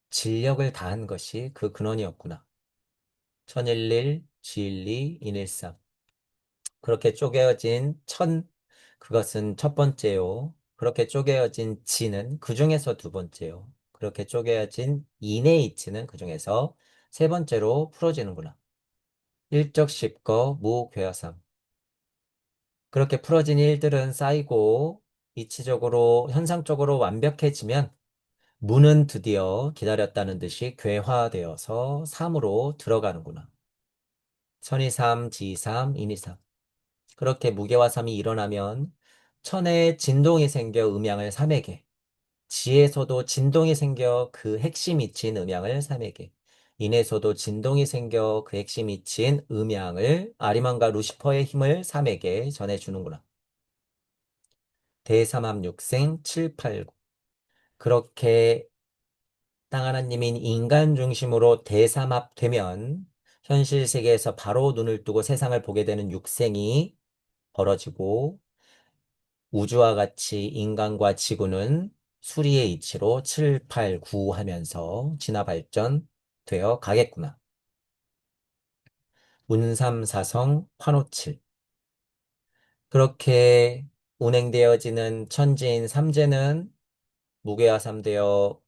진력을 다한 것이 그 근원이었구나. 천일일, 지일리, 인일삼. 그렇게 쪼개어진 그것은 첫 번째요. 그렇게 쪼개어진 지는 그 중에서 두 번째요. 그렇게 쪼개어진 인의 이치는 그 중에서 세 번째로 풀어지는구나. 일적 십거 무괴화삼. 그렇게 풀어진 일들은 쌓이고 이치적으로 현상적으로 완벽해지면 무는 드디어 기다렸다는 듯이 괴화되어서 삼으로 들어가는구나. 천이삼, 지삼, 인이삼. 그렇게 무게와 삼이 일어나면 천에 진동이 생겨 음양을 삼에게, 지에서도 진동이 생겨 그 핵심 이치인 음양을 삼에게, 인에서도 진동이 생겨 그 핵심 이치인 음양을 아리만과 루시퍼의 힘을 삼에게 전해주는구나. 대삼합육생 789. 그렇게 땅 하나님인 인간 중심으로 대삼합되면 현실 세계에서 바로 눈을 뜨고 세상을 보게 되는 육생이 벌어지고 우주와 같이 인간과 지구는 수리의 이치로 7, 8, 9 하면서 진화 발전되어 가겠구나. 운삼사성 환호칠. 그렇게 운행되어지는 천지인 삼재는 무게와 삼되어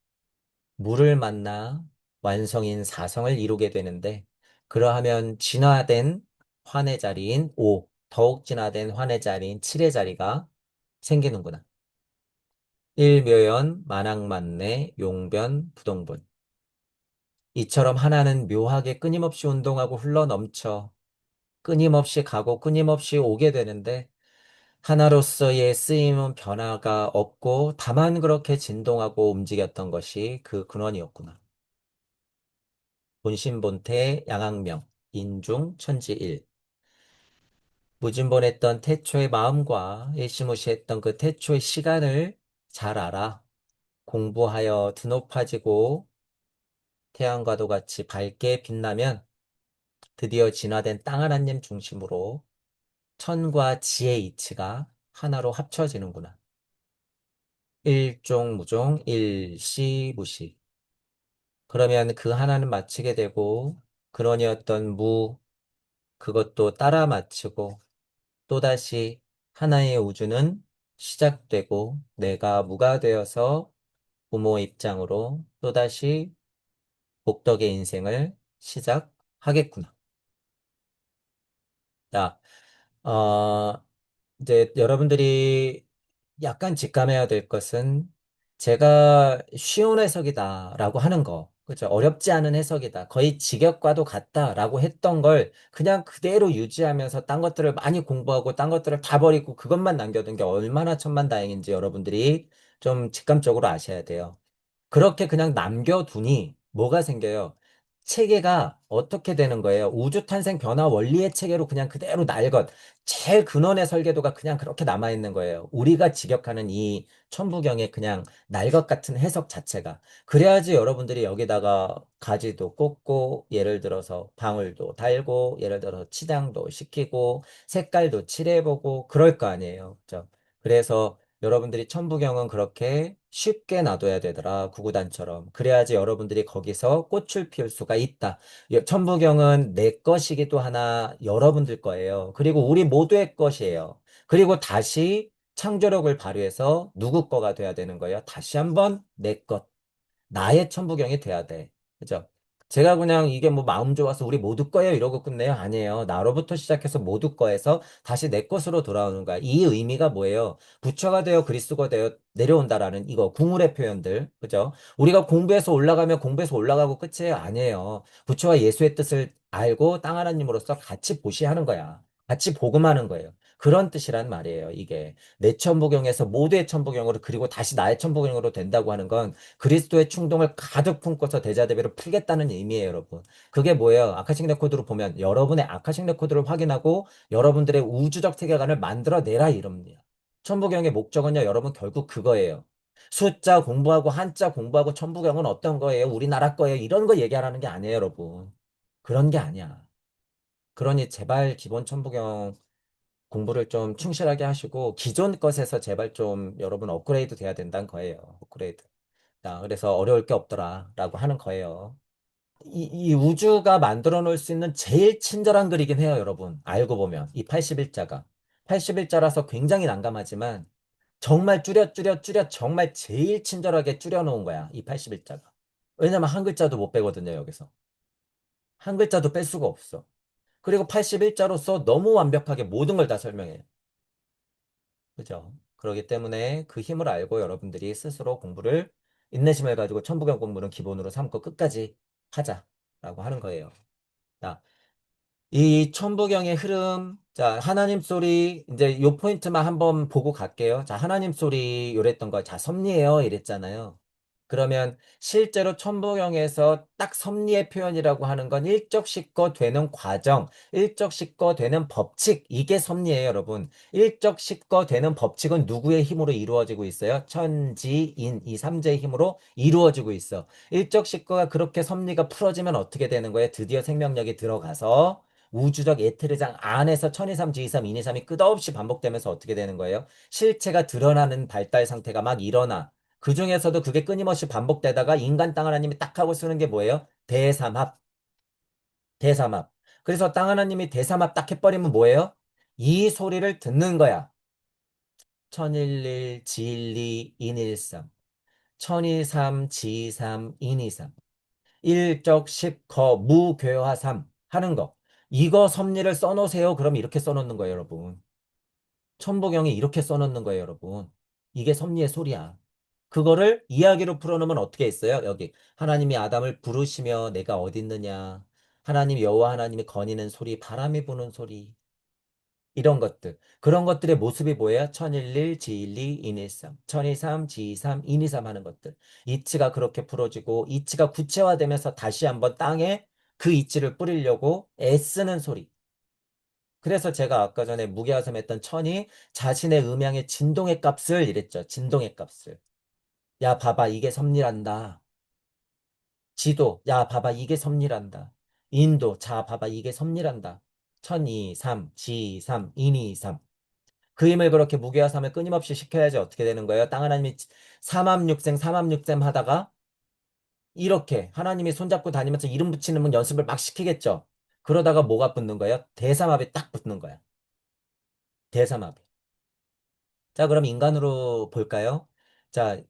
물을 만나 완성인 사성을 이루게 되는데, 그러하면 진화된 환의 자리인 5, 더욱 진화된 환의 자리인 7의 자리가 생기는구나. 일묘연, 만학만내, 용변, 부동분. 이처럼 하나는 묘하게 끊임없이 운동하고 흘러넘쳐 끊임없이 가고 끊임없이 오게 되는데 하나로서의 쓰임은 변화가 없고 다만 그렇게 진동하고 움직였던 것이 그 근원이었구나. 본신본태 양악명 인중 천지일 무진본했던 태초의 마음과 일시무시했던 그 태초의 시간을 잘 알아. 공부하여 드높아지고 태양과도 같이 밝게 빛나면 드디어 진화된 땅 하나님 중심으로 천과 지의 이치가 하나로 합쳐지는구나. 일종무종 일시무시. 그러면 그 하나는 마치게 되고 근원이었던 무 그것도 따라 마치고 또다시 하나의 우주는 시작되고 내가 무가 되어서 부모 입장으로 또다시 복덕의 인생을 시작하겠구나. 자, 어, 이제 여러분들이 약간 직감해야 될 것은 제가 쉬운 해석이다라고 하는 거, 그죠? 어렵지 않은 해석이다. 거의 직역과도 같다라고 했던 걸 그냥 그대로 유지하면서 딴 것들을 많이 공부하고 딴 것들을 다 버리고 그것만 남겨둔 게 얼마나 천만다행인지 여러분들이 좀 직감적으로 아셔야 돼요. 그렇게 그냥 남겨두니 뭐가 생겨요? 체계가 어떻게 되는 거예요? 우주 탄생 변화 원리의 체계로 그냥 그대로 날 것. 제일 근원의 설계도가 그냥 그렇게 남아있는 거예요. 우리가 직역하는 이 천부경의 그냥 날 것 같은 해석 자체가. 그래야지 여러분들이 여기다가 가지도 꽂고, 예를 들어서 방울도 달고, 예를 들어서 치장도 시키고, 색깔도 칠해보고, 그럴 거 아니에요. 그죠? 그래서 여러분들이 천부경은 그렇게 쉽게 놔둬야 되더라. 구구단처럼. 그래야지 여러분들이 거기서 꽃을 피울 수가 있다. 천부경은 내 것이기도 하나 여러분들 거예요. 그리고 우리 모두의 것이에요. 그리고 다시 창조력을 발휘해서 누구 거가 돼야 되는 거예요? 다시 한번 내 것. 나의 천부경이 돼야 돼. 그죠? 제가 그냥 이게 뭐 마음 좋아서 우리 모두 거예요 이러고 끝내요? 아니에요. 나로부터 시작해서 모두 거에서 다시 내 것으로 돌아오는 거야. 이 의미가 뭐예요? 부처가 되어 그리스도가 되어 내려온다라는 이거 궁울의 표현들. 그죠? 우리가 공부해서 올라가면 공부해서 올라가고 끝이에요? 아니에요. 부처와 예수의 뜻을 알고 땅 하나님으로서 같이 보시하는 거야. 같이 복음하는 거예요. 그런 뜻이란 말이에요, 이게. 내 천부경에서 모두의 천부경으로 그리고 다시 나의 천부경으로 된다고 하는 건 그리스도의 충동을 가득 품고서 대자대비를 풀겠다는 의미예요, 여러분. 그게 뭐예요? 아카식 레코드로 보면 여러분의 아카식 레코드를 확인하고 여러분들의 우주적 세계관을 만들어내라 이럽니다. 천부경의 목적은요, 여러분 결국 그거예요. 숫자 공부하고 한자 공부하고 천부경은 어떤 거예요? 우리나라 거예요? 이런 거 얘기하라는 게 아니에요, 여러분. 그런 게 아니야. 그러니 제발 기본 천부경 공부를 좀 충실하게 하시고 기존 것에서 제발 좀 여러분 업그레이드 돼야 된다는 거예요. 업그레이드. 자, 그래서 어려울 게 없더라라고 하는 거예요. 이 우주가 만들어 놓을 수 있는 제일 친절한 글이긴 해요, 여러분. 알고 보면. 이 81자가. 81자라서 굉장히 난감하지만 정말 줄여 정말 제일 친절하게 줄여 놓은 거야, 이 81자가. 왜냐면 한 글자도 못 빼거든요, 여기서. 한 글자도 뺄 수가 없어. 그리고 81자로서 너무 완벽하게 모든 걸 다 설명해요. 그죠? 그렇기 때문에 그 힘을 알고 여러분들이 스스로 공부를 인내심을 가지고 천부경 공부는 기본으로 삼고 끝까지 하자라고 하는 거예요. 자, 이 천부경의 흐름, 자, 하나님 소리, 이제 요 포인트만 한번 보고 갈게요. 자, 하나님 소리 요랬던 거, 자, 섭리예요. 이랬잖아요. 그러면 실제로 천부경에서 딱 섭리의 표현이라고 하는 건 일적식거 되는 과정, 일적식거 되는 법칙, 이게 섭리예요, 여러분. 일적식거 되는 법칙은 누구의 힘으로 이루어지고 있어요? 천지인, 이 삼재의 힘으로 이루어지고 있어. 일적식거가 그렇게 섭리가 풀어지면 어떻게 되는 거예요? 드디어 생명력이 들어가서 우주적 에테르장 안에서 천이삼, 지이삼, 인이삼이 끝없이 반복되면서 어떻게 되는 거예요? 실체가 드러나는 발달 상태가 막 일어나. 그 중에서도 그게 끊임없이 반복되다가 인간 땅 하나님이 딱 하고 쓰는 게 뭐예요? 대삼합, 대삼합. 그래서 땅 하나님이 대삼합 딱 해버리면 뭐예요? 이 소리를 듣는 거야. 천일일, 지일이, 인일삼. 천이삼, 지이삼, 인이삼. 일적, 십, 거, 무, 괴화, 삼 하는 거. 이거 섭리를 써놓으세요. 그럼 이렇게 써놓는 거예요, 여러분. 천부경에 이렇게 써놓는 거예요, 여러분. 이게 섭리의 소리야. 그거를 이야기로 풀어놓으면 어떻게 했어요? 여기 하나님이 아담을 부르시며 내가 어디 있느냐. 하나님 여호와 하나님이 거니는 소리, 바람이 부는 소리. 이런 것들. 그런 것들의 모습이 뭐예요? 천일일, 지일이, 인일삼. 천이삼, 지이삼, 인이삼 하는 것들. 이치가 그렇게 풀어지고 이치가 구체화되면서 다시 한번 땅에 그 이치를 뿌리려고 애쓰는 소리. 그래서 제가 아까 전에 무게하섬 했던 천이 자신의 음양의 진동의 값을 이랬죠. 진동의 값을. 야, 봐봐. 이게 섭리란다. 지도. 야, 봐봐. 이게 섭리란다. 인도. 자, 봐봐. 이게 섭리란다. 천이, 삼, 지, 삼, 인이, 삼. 그 힘을 그렇게 무게화삼을 끊임없이 시켜야지 어떻게 되는 거예요? 땅 하나님이 삼합육생 삼합육생 하다가 이렇게 하나님이 손잡고 다니면서 이름 붙이는 분 연습을 막 시키겠죠. 그러다가 뭐가 붙는 거예요? 대삼합이 딱 붙는 거야. 대삼합이. 자, 그럼 인간으로 볼까요? 자,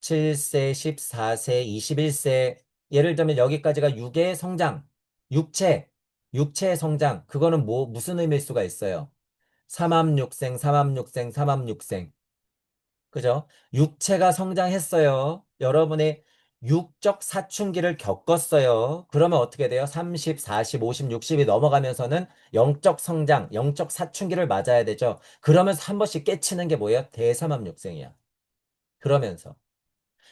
7세, 14세, 21세. 예를 들면 여기까지가 육의 성장, 육체, 육체의 성장. 그거는 뭐 무슨 의미일 수가 있어요? 삼합육생, 삼합육생, 삼합육생. 그죠? 육체가 성장했어요. 여러분의 육적 사춘기를 겪었어요. 그러면 어떻게 돼요? 30, 40, 50, 60이 넘어가면서는 영적 성장, 영적 사춘기를 맞아야 되죠. 그러면서 한 번씩 깨치는 게 뭐예요? 대삼합육생이야. 그러면서.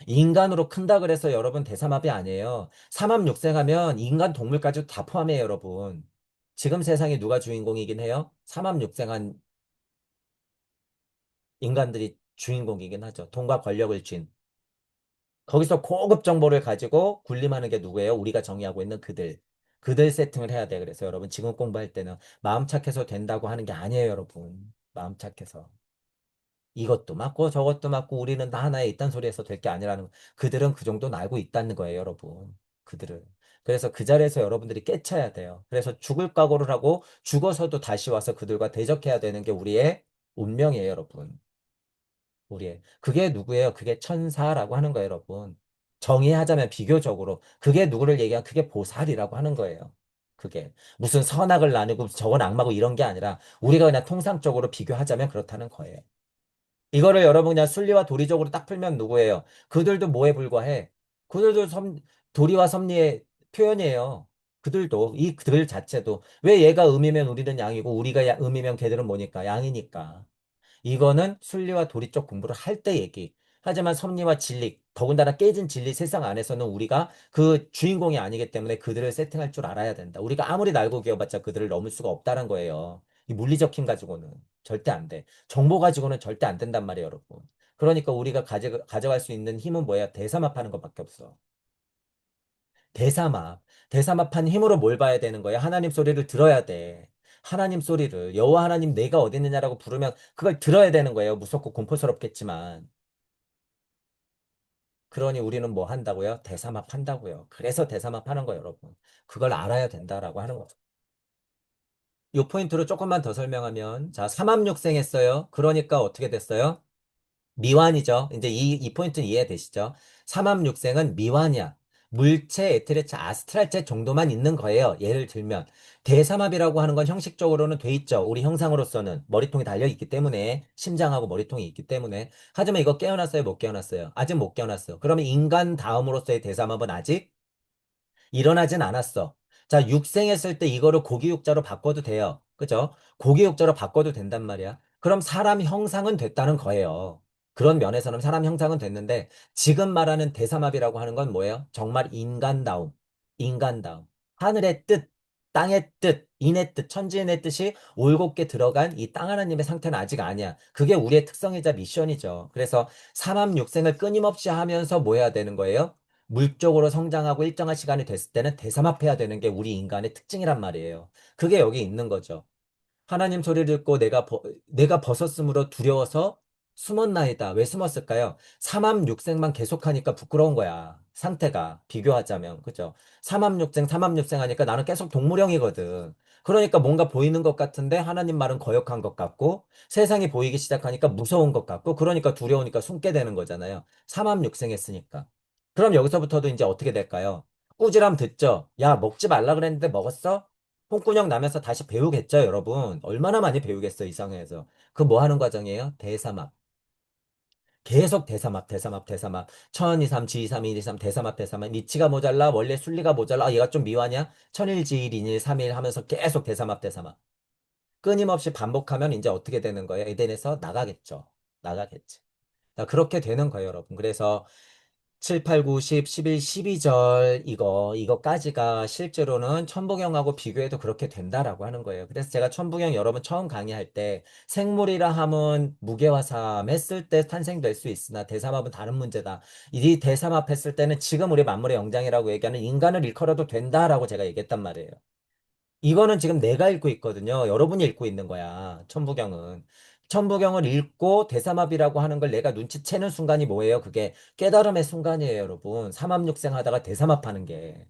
인간으로 큰다 그래서 여러분 대삼합이 아니에요. 삼합육생 하면 인간 동물까지 다 포함해요, 여러분. 지금 세상에 누가 주인공이긴 해요? 삼합육생한 인간들이 주인공이긴 하죠. 돈과 권력을 쥔. 거기서 고급 정보를 가지고 군림하는 게 누구예요? 우리가 정의하고 있는 그들. 그들 세팅을 해야 돼. 그래서 여러분 지금 공부할 때는 마음 착해서 된다고 하는 게 아니에요, 여러분. 마음 착해서. 이것도 맞고 저것도 맞고 우리는 다 하나에 있단 소리에서 될 게 아니라는 거. 그들은 그 정도는 알고 있다는 거예요, 여러분. 그들은. 그래서 그 자리에서 여러분들이 깨쳐야 돼요. 그래서 죽을 각오를 하고 죽어서도 다시 와서 그들과 대적해야 되는 게 우리의 운명이에요, 여러분. 우리의. 그게 누구예요? 그게 천사라고 하는 거예요, 여러분. 정의하자면 비교적으로. 그게 누구를 얘기하면 그게 보살이라고 하는 거예요. 그게. 무슨 선악을 나누고 저건 악마고 이런 게 아니라 우리가 그냥 통상적으로 비교하자면 그렇다는 거예요. 이거를 여러분 그냥 순리와 도리적으로 딱 풀면 누구예요? 그들도 뭐에 불과해? 그들도 도리와 섭리의 표현이에요. 그들도, 이 그들 자체도. 왜 얘가 음이면 우리는 양이고 우리가 음이면 걔들은 뭐니까? 양이니까. 이거는 순리와 도리 쪽 공부를 할 때 얘기. 하지만 섭리와 진리, 더군다나 깨진 진리 세상 안에서는 우리가 그 주인공이 아니기 때문에 그들을 세팅할 줄 알아야 된다. 우리가 아무리 날고 기어봤자 그들을 넘을 수가 없다는 거예요. 이 물리적 힘 가지고는 절대 안 돼. 정보 가지고는 절대 안 된단 말이에요, 여러분. 그러니까 우리가 가져갈 수 있는 힘은 뭐야? 대삼합하는 것밖에 없어. 대삼합. 대삼합한 힘으로 뭘 봐야 되는 거야? 하나님 소리를 들어야 돼. 하나님 소리를 여호와 하나님 내가 어디 있느냐라고 부르면 그걸 들어야 되는 거예요. 무섭고 공포스럽겠지만. 그러니 우리는 뭐 한다고요? 대삼합 한다고요. 그래서 대삼합 하는 거예요, 여러분. 그걸 알아야 된다라고 하는 거죠. 이 포인트로 조금만 더 설명하면 자, 삼합육생 했어요. 그러니까 어떻게 됐어요? 미완이죠. 이제 이 포인트는 이해되시죠? 삼합육생은 미완이야. 물체, 에테르체, 아스트랄체 정도만 있는 거예요. 예를 들면 대삼합이라고 하는 건 형식적으로는 돼 있죠. 우리 형상으로서는 머리통이 달려 있기 때문에 심장하고 머리통이 있기 때문에 하지만 이거 깨어났어요? 못 깨어났어요? 아직 못 깨어났어요. 그러면 인간 다음으로서의 대삼합은 아직 일어나진 않았어. 자, 육생했을 때 이거를 고기육자로 바꿔도 돼요. 그죠? 고기육자로 바꿔도 된단 말이야. 그럼 사람 형상은 됐다는 거예요. 그런 면에서는 사람 형상은 됐는데 지금 말하는 대삼합이라고 하는 건 뭐예요? 정말 인간다움, 인간다움. 하늘의 뜻, 땅의 뜻, 인의 뜻, 천지인의 뜻이 올곧게 들어간 이 땅 하나님의 상태는 아직 아니야. 그게 우리의 특성이자 미션이죠. 그래서 삼합육생을 끊임없이 하면서 뭐 해야 되는 거예요? 물적으로 성장하고 일정한 시간이 됐을 때는 대삼합해야 되는 게 우리 인간의 특징이란 말이에요. 그게 여기 있는 거죠. 하나님 소리를 듣고 내가 벗었으므로 두려워서 숨었나이다. 왜 숨었을까요? 삼합육생만 계속하니까 부끄러운 거야. 상태가 비교하자면 그죠? 삼합육생 하니까 나는 계속 동물형이거든. 그러니까 뭔가 보이는 것 같은데 하나님 말은 거역한 것 같고 세상이 보이기 시작하니까 무서운 것 같고 그러니까 두려우니까 숨게 되는 거잖아요. 삼합육생 했으니까. 그럼 여기서부터도 이제 어떻게 될까요? 꾸지람 듣죠? 야, 먹지 말라 그랬는데 먹었어? 홍군형 나면서 다시 배우겠죠, 여러분? 얼마나 많이 배우겠어, 이상해서. 그 뭐 하는 과정이에요? 대삼합. 계속 대삼합, 대삼합, 대삼합. 천, 이, 삼, 지, 이, 삼, 일, 이, 삼, 대삼합, 대삼합. 리치가 모자라, 원래 순리가 모자라. 아, 얘가 좀 미화냐? 천일, 지일, 인일, 삼일 하면서 계속 대삼합, 대삼합. 끊임없이 반복하면 이제 어떻게 되는 거예요? 에덴에서 나가겠죠. 나가겠지. 자, 그렇게 되는 거예요, 여러분. 그래서 7, 8, 9, 10, 11, 12절 이거까지가 실제로는 천부경하고 비교해도 그렇게 된다라고 하는 거예요. 그래서 제가 천부경 여러분 처음 강의할 때 생물이라 함은 무게화삼 했을 때 탄생될 수 있으나 대삼합은 다른 문제다. 이 대삼합 했을 때는 지금 우리 만물의 영장이라고 얘기하는 인간을 일컬어도 된다라고 제가 얘기했단 말이에요. 이거는 지금 내가 읽고 있거든요. 여러분이 읽고 있는 거야. 천부경은. 천부경을 읽고 대삼합이라고 하는 걸 내가 눈치채는 순간이 뭐예요? 그게 깨달음의 순간이에요, 여러분. 삼합육생 하다가 대삼합하는 게.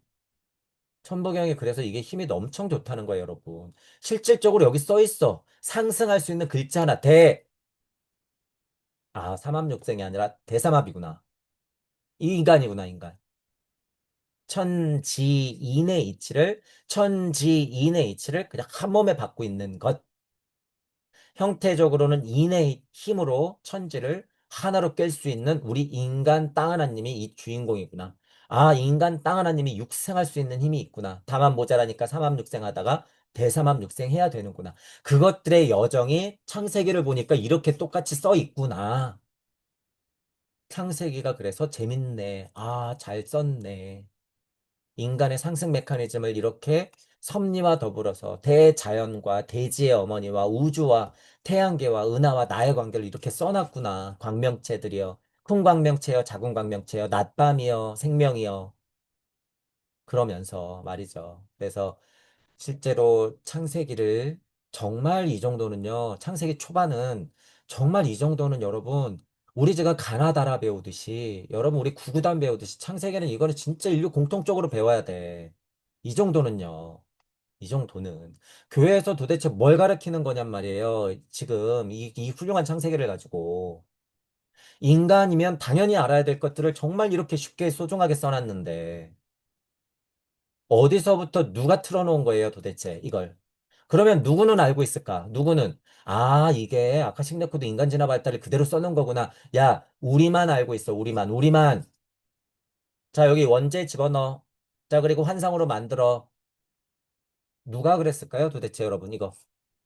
천부경이 그래서 이게 힘이 엄청 좋다는 거예요, 여러분. 실질적으로 여기 써 있어. 상승할 수 있는 글자 하나, 대. 아, 삼합육생이 아니라 대삼합이구나. 이 인간이구나, 인간. 천지인의 이치를, 천지인의 이치를 그냥 한 몸에 받고 있는 것. 형태적으로는 인의 힘으로 천지를 하나로 깰 수 있는 우리 인간 땅 하나님이 이 주인공이구나. 아, 인간 땅 하나님이 육생할 수 있는 힘이 있구나. 다만 모자라니까 삼합육생 하다가 대삼합육생 해야 되는구나. 그것들의 여정이 창세기를 보니까 이렇게 똑같이 써 있구나. 창세기가 그래서 재밌네. 아, 잘 썼네. 인간의 상승 메커니즘을 이렇게 섭리와 더불어서 대자연과 대지의 어머니와 우주와 태양계와 은하와 나의 관계를 이렇게 써놨구나. 광명체들이여. 큰 광명체여, 작은 광명체여, 낮밤이여, 생명이여. 그러면서 말이죠. 그래서 실제로 창세기를 정말 이 정도는요. 창세기 초반은 정말 이 정도는 여러분 우리 지금 가나다라 배우듯이 여러분 우리 구구단 배우듯이 창세기는 이거는 진짜 인류 공통적으로 배워야 돼. 이 정도는요. 이 정도는 교회에서 도대체 뭘 가르치는 거냔 말이에요. 지금 이 훌륭한 창세기를 가지고 인간이면 당연히 알아야 될 것들을 정말 이렇게 쉽게 소중하게 써놨는데 어디서부터 누가 틀어놓은 거예요, 도대체, 이걸. 그러면 누구는 알고 있을까? 누구는, 아, 이게 아카식 레코드 인간 진화 발달을 그대로 써놓은 거구나. 야, 우리만 알고 있어, 우리만, 우리만. 자, 여기 원죄 집어넣어. 자, 그리고 환상으로 만들어. 누가 그랬을까요, 도대체 여러분, 이거?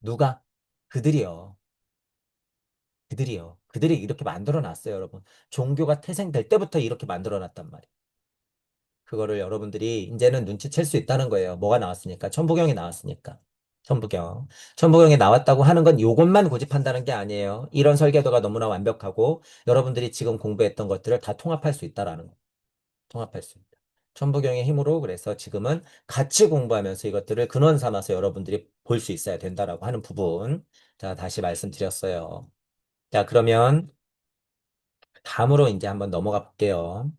누가? 그들이요. 그들이요. 그들이 이렇게 만들어 놨어요, 여러분. 종교가 태생될 때부터 이렇게 만들어 놨단 말이에요. 그거를 여러분들이 이제는 눈치챌 수 있다는 거예요. 뭐가 나왔으니까. 천부경이 나왔으니까. 천부경. 천부경이 나왔다고 하는 건 이것만 고집한다는 게 아니에요. 이런 설계도가 너무나 완벽하고 여러분들이 지금 공부했던 것들을 다 통합할 수 있다라는 거. 통합할 수 있다. 천부경의 힘으로 그래서 지금은 같이 공부하면서 이것들을 근원 삼아서 여러분들이 볼 수 있어야 된다라고 하는 부분. 자, 다시 말씀드렸어요. 자, 그러면 다음으로 이제 한번 넘어가 볼게요.